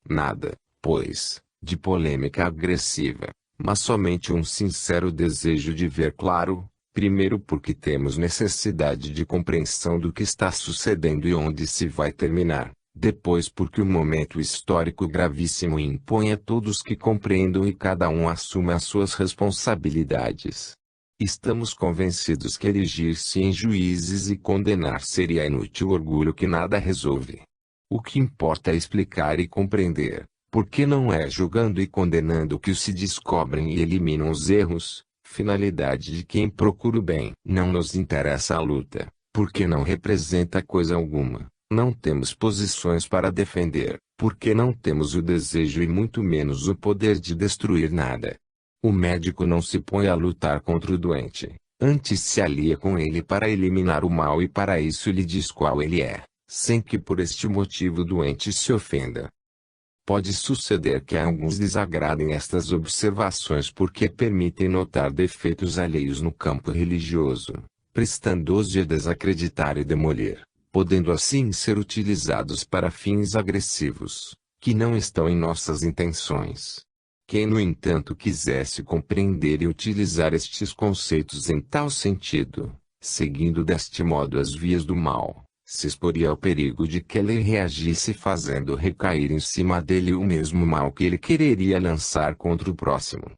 Nada, pois, de polêmica agressiva, mas somente um sincero desejo de ver claro. Primeiro porque temos necessidade de compreensão do que está sucedendo e onde se vai terminar. Depois porque o momento histórico gravíssimo impõe a todos que compreendam e cada um assuma as suas responsabilidades. Estamos convencidos que erigir-se em juízes e condenar seria inútil orgulho que nada resolve. O que importa é explicar e compreender, porque não é julgando e condenando que se descobrem e eliminam os erros. Finalidade de quem procura o bem. Não nos interessa a luta, porque não representa coisa alguma. Não temos posições para defender, porque não temos o desejo e muito menos o poder de destruir nada. O médico não se põe a lutar contra o doente, antes se alia com ele para eliminar o mal e para isso lhe diz qual ele é, sem que por este motivo o doente se ofenda. Pode suceder que a alguns desagradem estas observações porque permitem notar defeitos alheios no campo religioso, prestando-os a desacreditar e demolir, podendo assim ser utilizados para fins agressivos, que não estão em nossas intenções. Quem no entanto quisesse compreender e utilizar estes conceitos em tal sentido, seguindo deste modo as vias do mal, se exporia ao perigo de que ele reagisse fazendo recair em cima dele o mesmo mal que ele quereria lançar contra o próximo.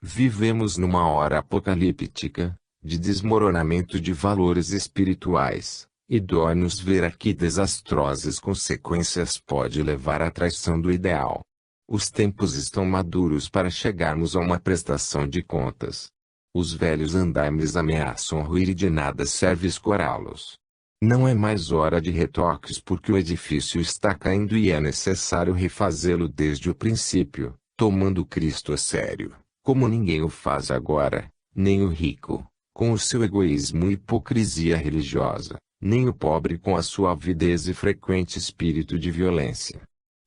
Vivemos numa hora apocalíptica, de desmoronamento de valores espirituais, e dói-nos ver a que desastrosas consequências pode levar a traição do ideal. Os tempos estão maduros para chegarmos a uma prestação de contas. Os velhos andaimes ameaçam ruir e de nada serve escorá-los. Não é mais hora de retoques porque o edifício está caindo e é necessário refazê-lo desde o princípio, tomando Cristo a sério, como ninguém o faz agora, nem o rico, com o seu egoísmo e hipocrisia religiosa, nem o pobre com a sua avidez e frequente espírito de violência.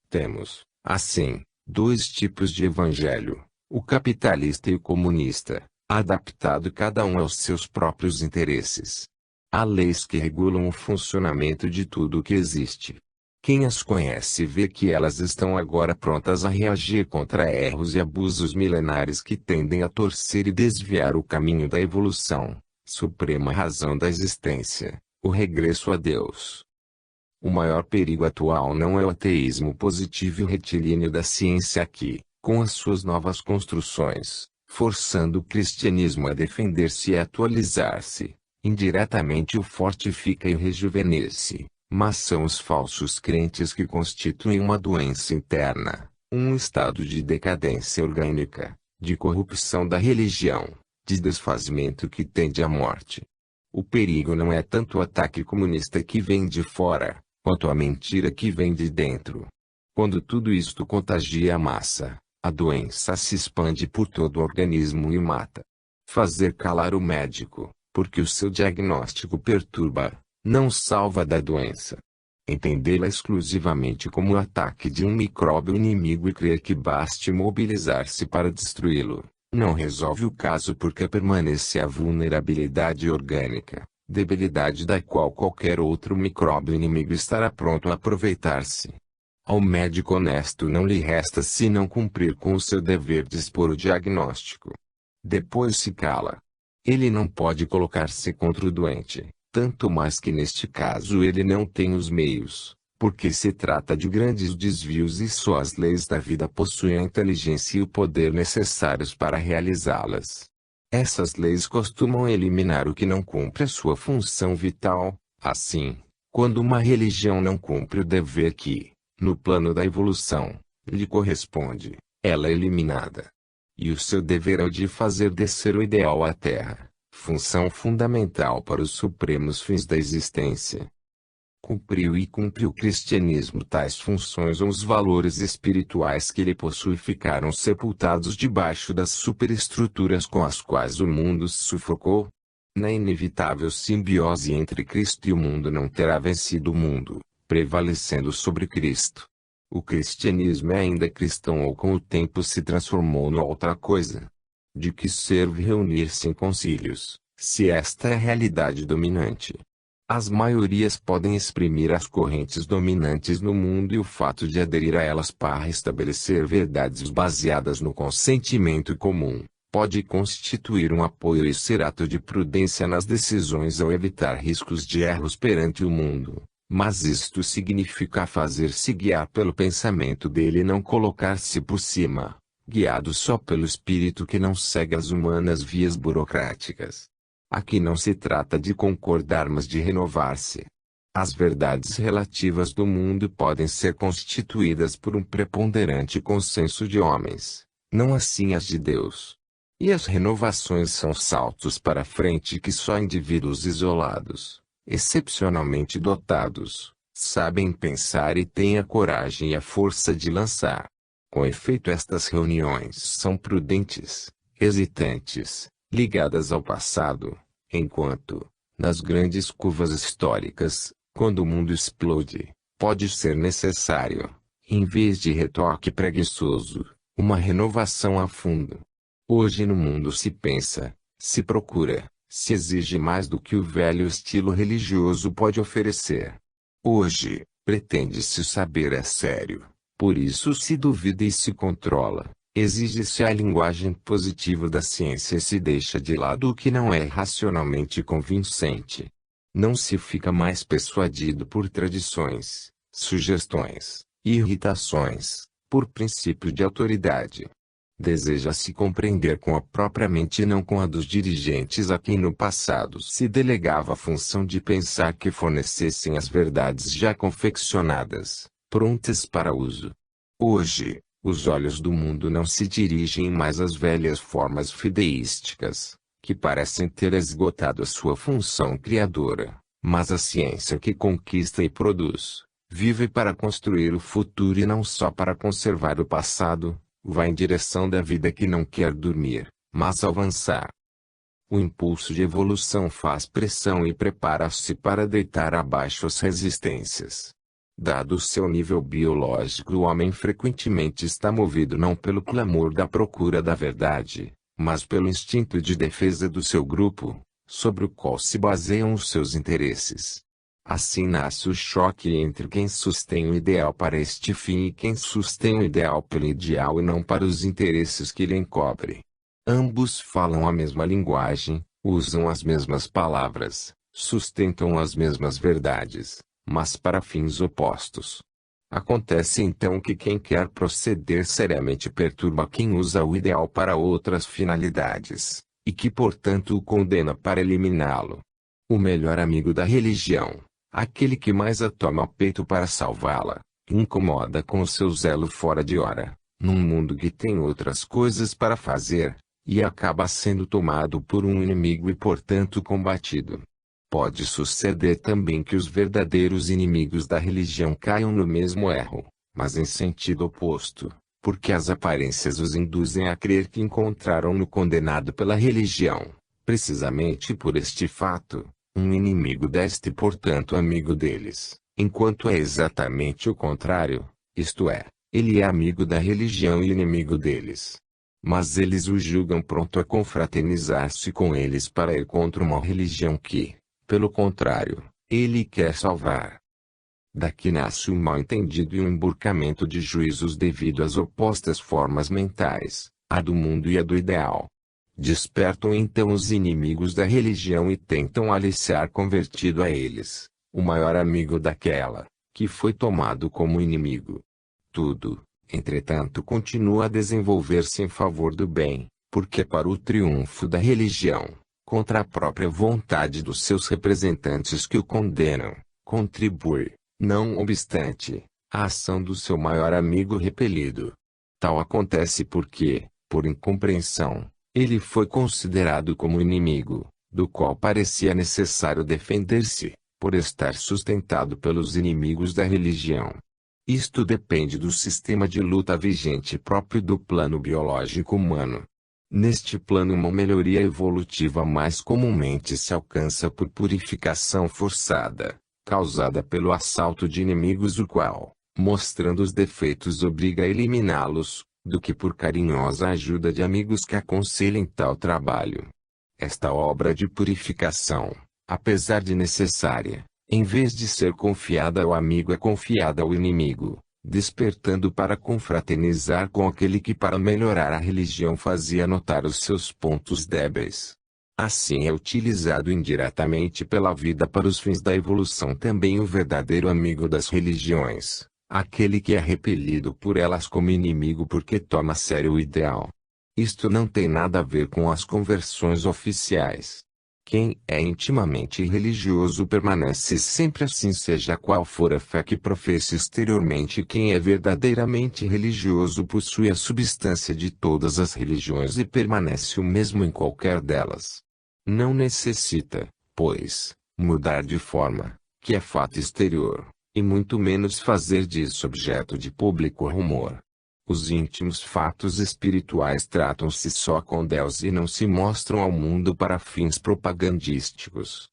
Temos, assim, dois tipos de evangelho, o capitalista e o comunista, adaptado cada um aos seus próprios interesses. Há leis que regulam o funcionamento de tudo o que existe. Quem as conhece vê que elas estão agora prontas a reagir contra erros e abusos milenares que tendem a torcer e desviar o caminho da evolução, suprema razão da existência, o regresso a Deus. O maior perigo atual não é o ateísmo positivo e retilíneo da ciência que, com as suas novas construções, forçando o cristianismo a defender-se e atualizar-se, indiretamente o fortifica e o rejuvenesce, mas são os falsos crentes que constituem uma doença interna, um estado de decadência orgânica, de corrupção da religião, de desfazimento que tende à morte. O perigo não é tanto o ataque comunista que vem de fora, quanto a mentira que vem de dentro. Quando tudo isto contagia a massa, a doença se expande por todo o organismo e o mata. Fazer calar o médico, porque o seu diagnóstico perturba, não salva da doença. Entendê-la exclusivamente como o ataque de um micróbio inimigo e crer que baste mobilizar-se para destruí-lo, não resolve o caso porque permanece a vulnerabilidade orgânica, debilidade da qual qualquer outro micróbio inimigo estará pronto a aproveitar-se. Ao médico honesto não lhe resta senão cumprir com o seu dever de expor o diagnóstico. Depois se cala. Ele não pode colocar-se contra o doente, tanto mais que neste caso ele não tem os meios, porque se trata de grandes desvios e só as leis da vida possuem a inteligência e o poder necessários para realizá-las. Essas leis costumam eliminar o que não cumpre a sua função vital. Assim, quando uma religião não cumpre o dever que, no plano da evolução, lhe corresponde, ela é eliminada. E o seu dever é o de fazer descer o ideal à Terra, função fundamental para os supremos fins da existência. Cumpriu e cumpre o cristianismo tais funções ou os valores espirituais que ele possui ficaram sepultados debaixo das superestruturas com as quais o mundo se sufocou? Na inevitável simbiose entre Cristo e o mundo não terá vencido o mundo, prevalecendo sobre Cristo. O cristianismo é ainda cristão ou com o tempo se transformou em outra coisa? De que serve reunir-se em concílios, se esta é a realidade dominante? As maiorias podem exprimir as correntes dominantes no mundo e o fato de aderir a elas para estabelecer verdades baseadas no consentimento comum, pode constituir um apoio e ser ato de prudência nas decisões ao evitar riscos de erros perante o mundo. Mas isto significa fazer-se guiar pelo pensamento dele e não colocar-se por cima, guiado só pelo espírito que não segue as humanas vias burocráticas. Aqui não se trata de concordar mas de renovar-se. As verdades relativas do mundo podem ser constituídas por um preponderante consenso de homens, não assim as de Deus. E as renovações são saltos para frente que só indivíduos isolados, excepcionalmente dotados, sabem pensar e têm a coragem e a força de lançar. Com efeito, estas reuniões são prudentes, hesitantes, ligadas ao passado, enquanto, nas grandes curvas históricas, quando o mundo explode, pode ser necessário, em vez de retoque preguiçoso, uma renovação a fundo. Hoje no mundo se pensa, se procura, se exige mais do que o velho estilo religioso pode oferecer. Hoje, pretende-se saber é sério, por isso se duvida e se controla. Exige-se a linguagem positiva da ciência e se deixa de lado o que não é racionalmente convincente. Não se fica mais persuadido por tradições, sugestões, irritações, por princípio de autoridade. Deseja-se compreender com a própria mente e não com a dos dirigentes a quem no passado se delegava a função de pensar que fornecessem as verdades já confeccionadas, prontas para uso. Hoje, os olhos do mundo não se dirigem mais às velhas formas fideísticas, que parecem ter esgotado a sua função criadora, mas à ciência que conquista e produz, vive para construir o futuro e não só para conservar o passado, vai em direção da vida que não quer dormir, mas avançar. O impulso de evolução faz pressão e prepara-se para deitar abaixo as resistências. Dado o seu nível biológico, o homem frequentemente está movido não pelo clamor da procura da verdade, mas pelo instinto de defesa do seu grupo, sobre o qual se baseiam os seus interesses. Assim nasce o choque entre quem sustém o ideal para este fim e quem sustém o ideal pelo ideal e não para os interesses que lhe encobre. Ambos falam a mesma linguagem, usam as mesmas palavras, sustentam as mesmas verdades, mas para fins opostos. Acontece então que quem quer proceder seriamente perturba quem usa o ideal para outras finalidades, e que portanto o condena para eliminá-lo. O melhor amigo da religião, aquele que mais a toma ao peito para salvá-la, incomoda com o seu zelo fora de hora, num mundo que tem outras coisas para fazer, e acaba sendo tomado por um inimigo e portanto combatido. Pode suceder também que os verdadeiros inimigos da religião caiam no mesmo erro, mas em sentido oposto, porque as aparências os induzem a crer que encontraram no condenado pela religião, precisamente por este fato, um inimigo deste e portanto amigo deles, enquanto é exatamente o contrário, isto é, ele é amigo da religião e inimigo deles. Mas eles o julgam pronto a confraternizar-se com eles para ir contra uma religião que, pelo contrário, ele quer salvar. Daqui nasce um mal-entendido e um emburcamento de juízos devido às opostas formas mentais, a do mundo e a do ideal. Despertam então os inimigos da religião e tentam aliciar convertido a eles, o maior amigo daquela, que foi tomado como inimigo. Tudo, entretanto, continua a desenvolver-se em favor do bem, porque para o triunfo da religião, contra a própria vontade dos seus representantes que o condenam, contribui, não obstante, a ação do seu maior amigo repelido. Tal acontece porque, por incompreensão, ele foi considerado como inimigo, do qual parecia necessário defender-se, por estar sustentado pelos inimigos da religião. Isto depende do sistema de luta vigente próprio do plano biológico humano. Neste plano, uma melhoria evolutiva mais comumente se alcança por purificação forçada, causada pelo assalto de inimigos, o qual, mostrando os defeitos, obriga a eliminá-los, do que por carinhosa ajuda de amigos que aconselhem tal trabalho. Esta obra de purificação, apesar de necessária, em vez de ser confiada ao amigo, é confiada ao inimigo, despertando para confraternizar com aquele que para melhorar a religião fazia notar os seus pontos débeis. Assim é utilizado indiretamente pela vida para os fins da evolução também o verdadeiro amigo das religiões, aquele que é repelido por elas como inimigo porque toma a sério o ideal. Isto não tem nada a ver com as conversões oficiais. Quem é intimamente religioso permanece sempre assim, seja qual for a fé que professe exteriormente. Quem é verdadeiramente religioso possui a substância de todas as religiões e permanece o mesmo em qualquer delas. Não necessita, pois, mudar de forma, que é fato exterior, e muito menos fazer disso objeto de público rumor. Os íntimos fatos espirituais tratam-se só com Deus e não se mostram ao mundo para fins propagandísticos.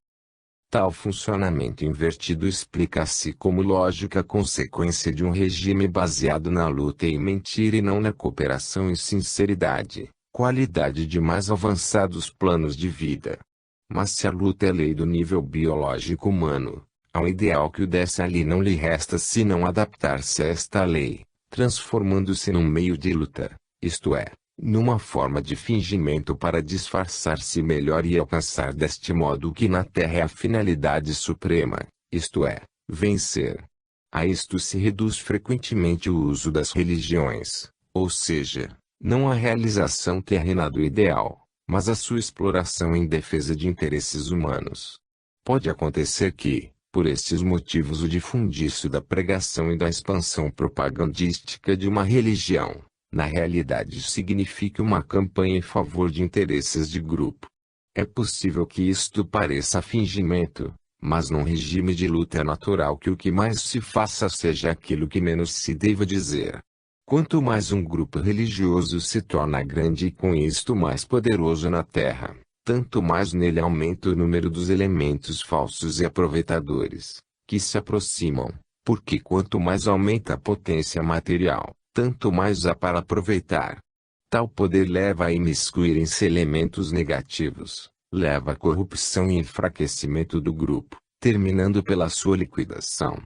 Tal funcionamento invertido explica-se como lógica consequência de um regime baseado na luta e mentira e não na cooperação e sinceridade, qualidade de mais avançados planos de vida. Mas se a luta é lei do nível biológico humano, ao ideal que o desse ali não lhe resta senão adaptar-se a esta lei, transformando-se num meio de luta, isto é, numa forma de fingimento para disfarçar-se melhor e alcançar deste modo o que na Terra é a finalidade suprema, isto é, vencer. A isto se reduz frequentemente o uso das religiões, ou seja, não a realização terrena do ideal, mas a sua exploração em defesa de interesses humanos. Pode acontecer que, por estes motivos, o difundício da pregação e da expansão propagandística de uma religião, na realidade signifique uma campanha em favor de interesses de grupo. É possível que isto pareça fingimento, mas num regime de luta é natural que o que mais se faça seja aquilo que menos se deva dizer. Quanto mais um grupo religioso se torna grande e com isto mais poderoso na Terra, tanto mais nele aumenta o número dos elementos falsos e aproveitadores, que se aproximam, porque quanto mais aumenta a potência material, tanto mais há para aproveitar. Tal poder leva a imiscuírem-se elementos negativos, leva à corrupção e enfraquecimento do grupo, terminando pela sua liquidação.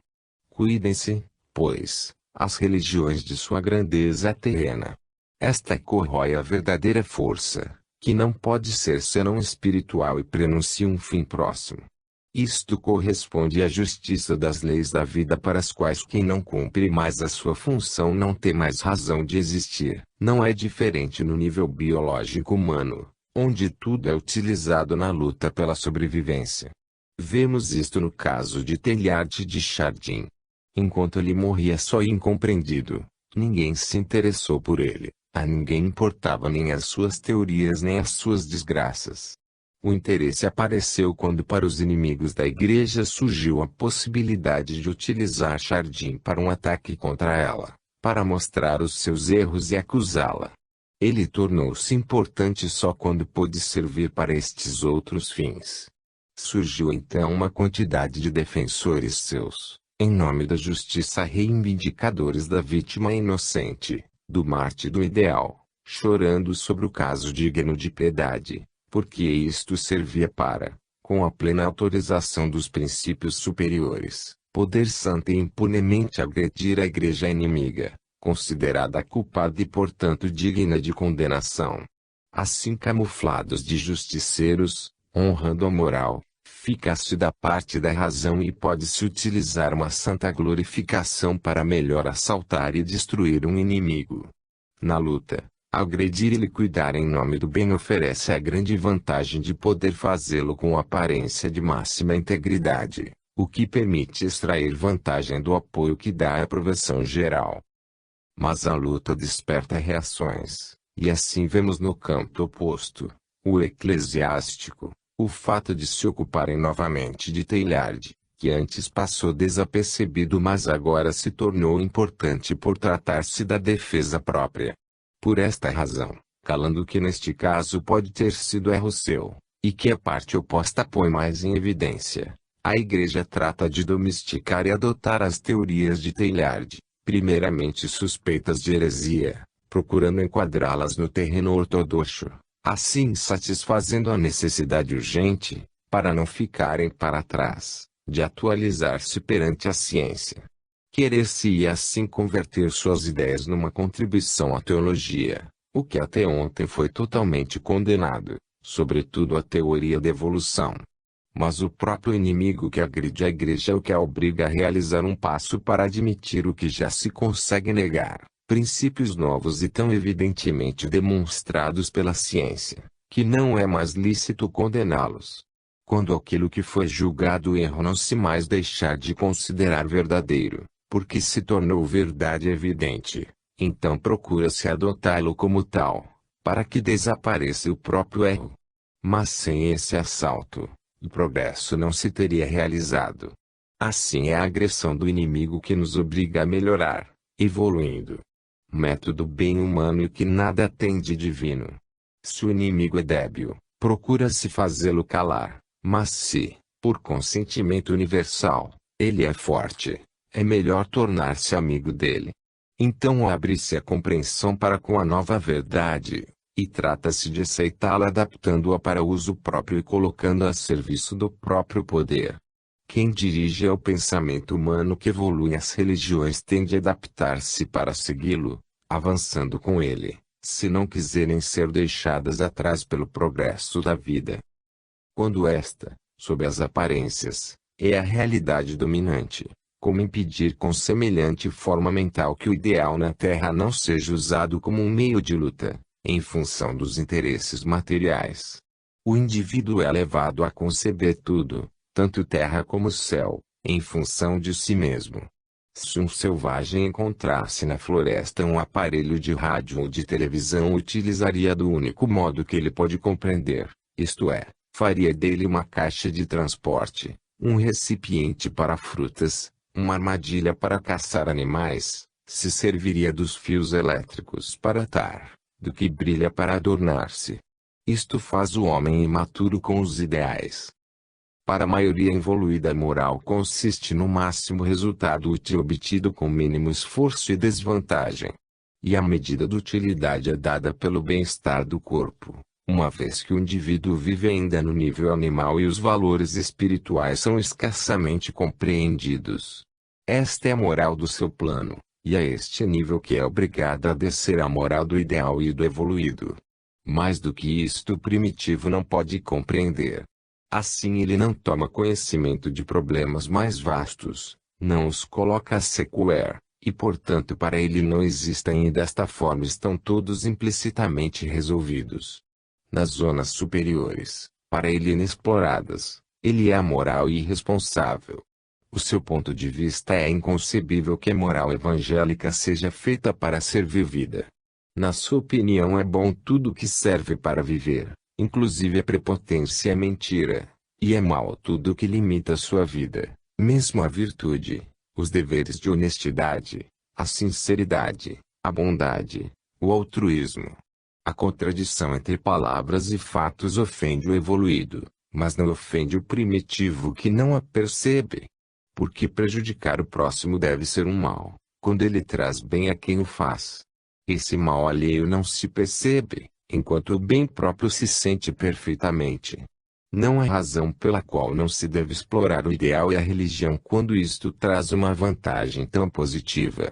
Cuidem-se, pois, as religiões de sua grandeza terrena. Esta corrói a verdadeira força, que não pode ser senão espiritual e prenuncia um fim próximo. Isto corresponde à justiça das leis da vida para as quais quem não cumpre mais a sua função não tem mais razão de existir. Não é diferente no nível biológico humano, onde tudo é utilizado na luta pela sobrevivência. Vemos isto no caso de Teilhard de Chardin. Enquanto ele morria só e incompreendido, ninguém se interessou por ele, a ninguém importava nem as suas teorias nem as suas desgraças. O interesse apareceu quando para os inimigos da igreja surgiu a possibilidade de utilizar Chardin para um ataque contra ela, para mostrar os seus erros e acusá-la. Ele tornou-se importante só quando pôde servir para estes outros fins. Surgiu então uma quantidade de defensores seus, em nome da justiça reivindicadores da vítima inocente, do mártir do ideal, chorando sobre o caso digno de piedade, porque isto servia para, com a plena autorização dos princípios superiores, poder santo e impunemente agredir a igreja inimiga, considerada culpada e portanto digna de condenação. Assim camuflados de justiceiros, honrando a moral, fica-se da parte da razão e pode-se utilizar uma santa glorificação para melhor assaltar e destruir um inimigo. Na luta, agredir e liquidar em nome do bem oferece a grande vantagem de poder fazê-lo com aparência de máxima integridade, o que permite extrair vantagem do apoio que dá à aprovação geral. Mas a luta desperta reações, e assim vemos no campo oposto, o eclesiástico, o fato de se ocuparem novamente de Teilhard, que antes passou desapercebido mas agora se tornou importante por tratar-se da defesa própria. Por esta razão, calando que neste caso pode ter sido erro seu, e que a parte oposta põe mais em evidência, a Igreja trata de domesticar e adotar as teorias de Teilhard, primeiramente suspeitas de heresia, procurando enquadrá-las no terreno ortodoxo, assim satisfazendo a necessidade urgente, para não ficarem para trás, de atualizar-se perante a ciência. Querer-se-ia assim converter suas ideias numa contribuição à teologia, o que até ontem foi totalmente condenado, sobretudo a teoria da evolução. Mas o próprio inimigo que agride a igreja é o que a obriga a realizar um passo para admitir o que já se consegue negar, princípios novos e tão evidentemente demonstrados pela ciência, que não é mais lícito condená-los. Quando aquilo que foi julgado erro não se mais deixar de considerar verdadeiro, porque se tornou verdade evidente, então procura-se adotá-lo como tal, para que desapareça o próprio erro. Mas sem esse assalto, o progresso não se teria realizado. Assim é a agressão do inimigo que nos obriga a melhorar, evoluindo. Método bem humano e que nada tem de divino. Se o inimigo é débil, procura-se fazê-lo calar, mas se, por consentimento universal, ele é forte, é melhor tornar-se amigo dele. Então abre-se a compreensão para com a nova verdade, e trata-se de aceitá-la adaptando-a para uso próprio e colocando-a a serviço do próprio poder. Quem dirige ao pensamento humano que evolui as religiões tende a adaptar-se para segui-lo, avançando com ele, se não quiserem ser deixadas atrás pelo progresso da vida. Quando esta, sob as aparências, é a realidade dominante, como impedir com semelhante forma mental que o ideal na Terra não seja usado como um meio de luta, em função dos interesses materiais? O indivíduo é levado a conceber tudo, tanto terra como céu, em função de si mesmo. Se um selvagem encontrasse na floresta um aparelho de rádio ou de televisão, utilizaria do único modo que ele pode compreender, isto é, faria dele uma caixa de transporte, um recipiente para frutas, uma armadilha para caçar animais, se serviria dos fios elétricos para atar, do que brilha para adornar-se. Isto faz o homem imaturo com os ideais. Para a maioria evoluída, a moral consiste no máximo resultado útil obtido com mínimo esforço e desvantagem. E a medida de utilidade é dada pelo bem-estar do corpo, uma vez que o indivíduo vive ainda no nível animal e os valores espirituais são escassamente compreendidos. Esta é a moral do seu plano, e é este nível que é obrigada a descer a moral do ideal e do evoluído. Mais do que isto, o primitivo não pode compreender. Assim ele não toma conhecimento de problemas mais vastos, não os coloca a sequer, e portanto para ele não existem e desta forma estão todos implicitamente resolvidos. Nas zonas superiores, para ele inexploradas, ele é amoral e irresponsável. O seu ponto de vista é inconcebível que a moral evangélica seja feita para ser vivida. Na sua opinião é bom tudo que serve para viver, inclusive a prepotência e a mentira, e é mal tudo que limita sua vida, mesmo a virtude, os deveres de honestidade, a sinceridade, a bondade, o altruísmo. A contradição entre palavras e fatos ofende o evoluído, mas não ofende o primitivo que não a percebe. Porque prejudicar o próximo deve ser um mal, quando ele traz bem a quem o faz. Esse mal alheio não se percebe, enquanto o bem próprio se sente perfeitamente. Não há razão pela qual não se deve explorar o ideal e a religião quando isto traz uma vantagem tão positiva.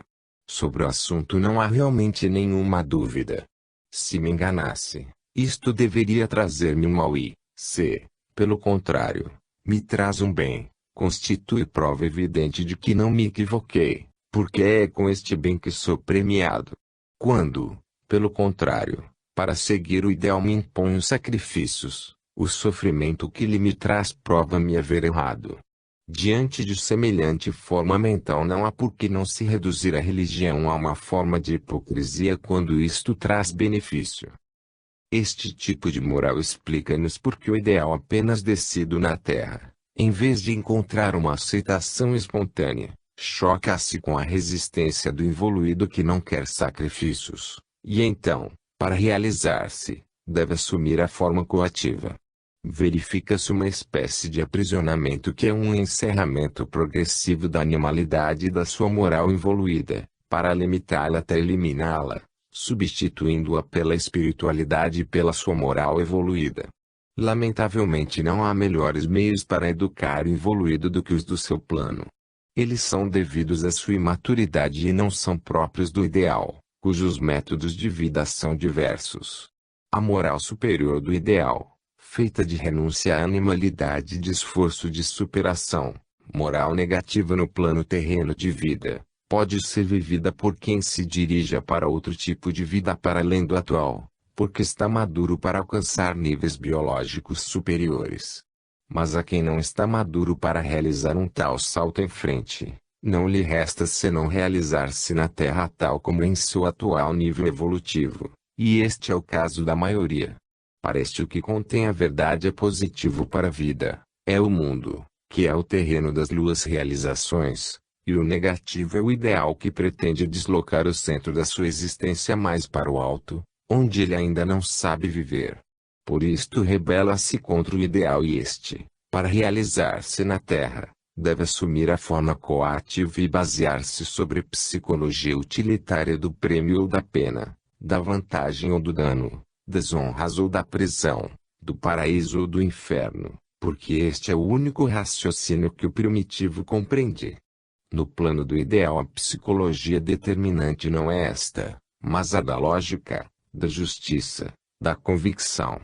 Sobre o assunto não há realmente nenhuma dúvida. Se me enganasse, isto deveria trazer-me um mal e, se, pelo contrário, me traz um bem, constitui prova evidente de que não me equivoquei, porque é com este bem que sou premiado. Quando, pelo contrário, para seguir o ideal me imponho sacrifícios, o sofrimento que lhe me traz prova-me haver errado. Diante de semelhante forma mental não há por que não se reduzir a religião a uma forma de hipocrisia quando isto traz benefício. Este tipo de moral explica-nos por que o ideal apenas descido na terra, em vez de encontrar uma aceitação espontânea, choca-se com a resistência do evoluído que não quer sacrifícios, e então, para realizar-se, deve assumir a forma coativa. Verifica-se uma espécie de aprisionamento que é um encerramento progressivo da animalidade e da sua moral evoluída, para limitá-la até eliminá-la, substituindo-a pela espiritualidade e pela sua moral evoluída. Lamentavelmente não há melhores meios para educar o evoluído do que os do seu plano. Eles são devidos à sua imaturidade e não são próprios do ideal, cujos métodos de vida são diversos. A moral superior do ideal, feita de renúncia à animalidade e de esforço de superação, moral negativa no plano terreno de vida, pode ser vivida por quem se dirija para outro tipo de vida para além do atual, porque está maduro para alcançar níveis biológicos superiores. Mas a quem não está maduro para realizar um tal salto em frente, não lhe resta senão realizar-se na Terra tal como em seu atual nível evolutivo, e este é o caso da maioria. Para este o que contém a verdade é positivo para a vida, é o mundo, que é o terreno das luas realizações, e o negativo é o ideal que pretende deslocar o centro da sua existência mais para o alto, onde ele ainda não sabe viver. Por isto rebela-se contra o ideal e este, para realizar-se na Terra, deve assumir a forma coativa e basear-se sobre psicologia utilitária do prêmio ou da pena, da vantagem ou do dano, das honras ou da prisão, do paraíso ou do inferno, porque este é o único raciocínio que o primitivo compreende. No plano do ideal a psicologia determinante não é esta, mas a da lógica, da justiça, da convicção.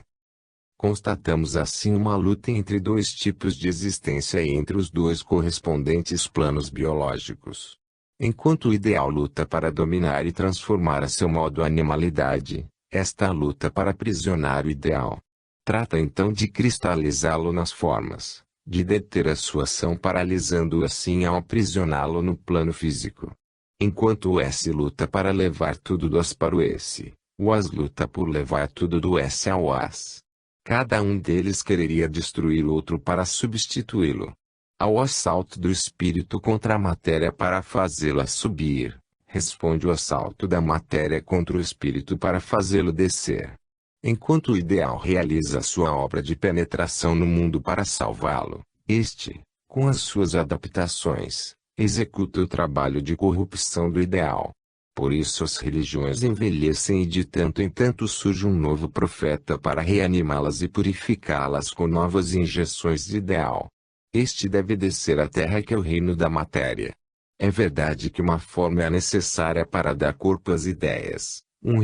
Constatamos assim uma luta entre dois tipos de existência e entre os dois correspondentes planos biológicos. Enquanto o ideal luta para dominar e transformar a seu modo a animalidade, esta luta para aprisionar o ideal. Trata então de cristalizá-lo nas formas, de deter a sua ação paralisando-o assim ao aprisioná-lo no plano físico. Enquanto o S luta para levar tudo do As para o S, o As luta por levar tudo do S ao As. Cada um deles quereria destruir o outro para substituí-lo. Ao assalto do espírito contra a matéria para fazê-la subir, responde o assalto da matéria contra o espírito para fazê-lo descer. Enquanto o ideal realiza sua obra de penetração no mundo para salvá-lo, este, com as suas adaptações, executa o trabalho de corrupção do ideal. Por isso as religiões envelhecem e de tanto em tanto surge um novo profeta para reanimá-las e purificá-las com novas injeções de ideal. Este deve descer à terra que é o reino da matéria. É verdade que uma forma é necessária para dar corpo às ideias, um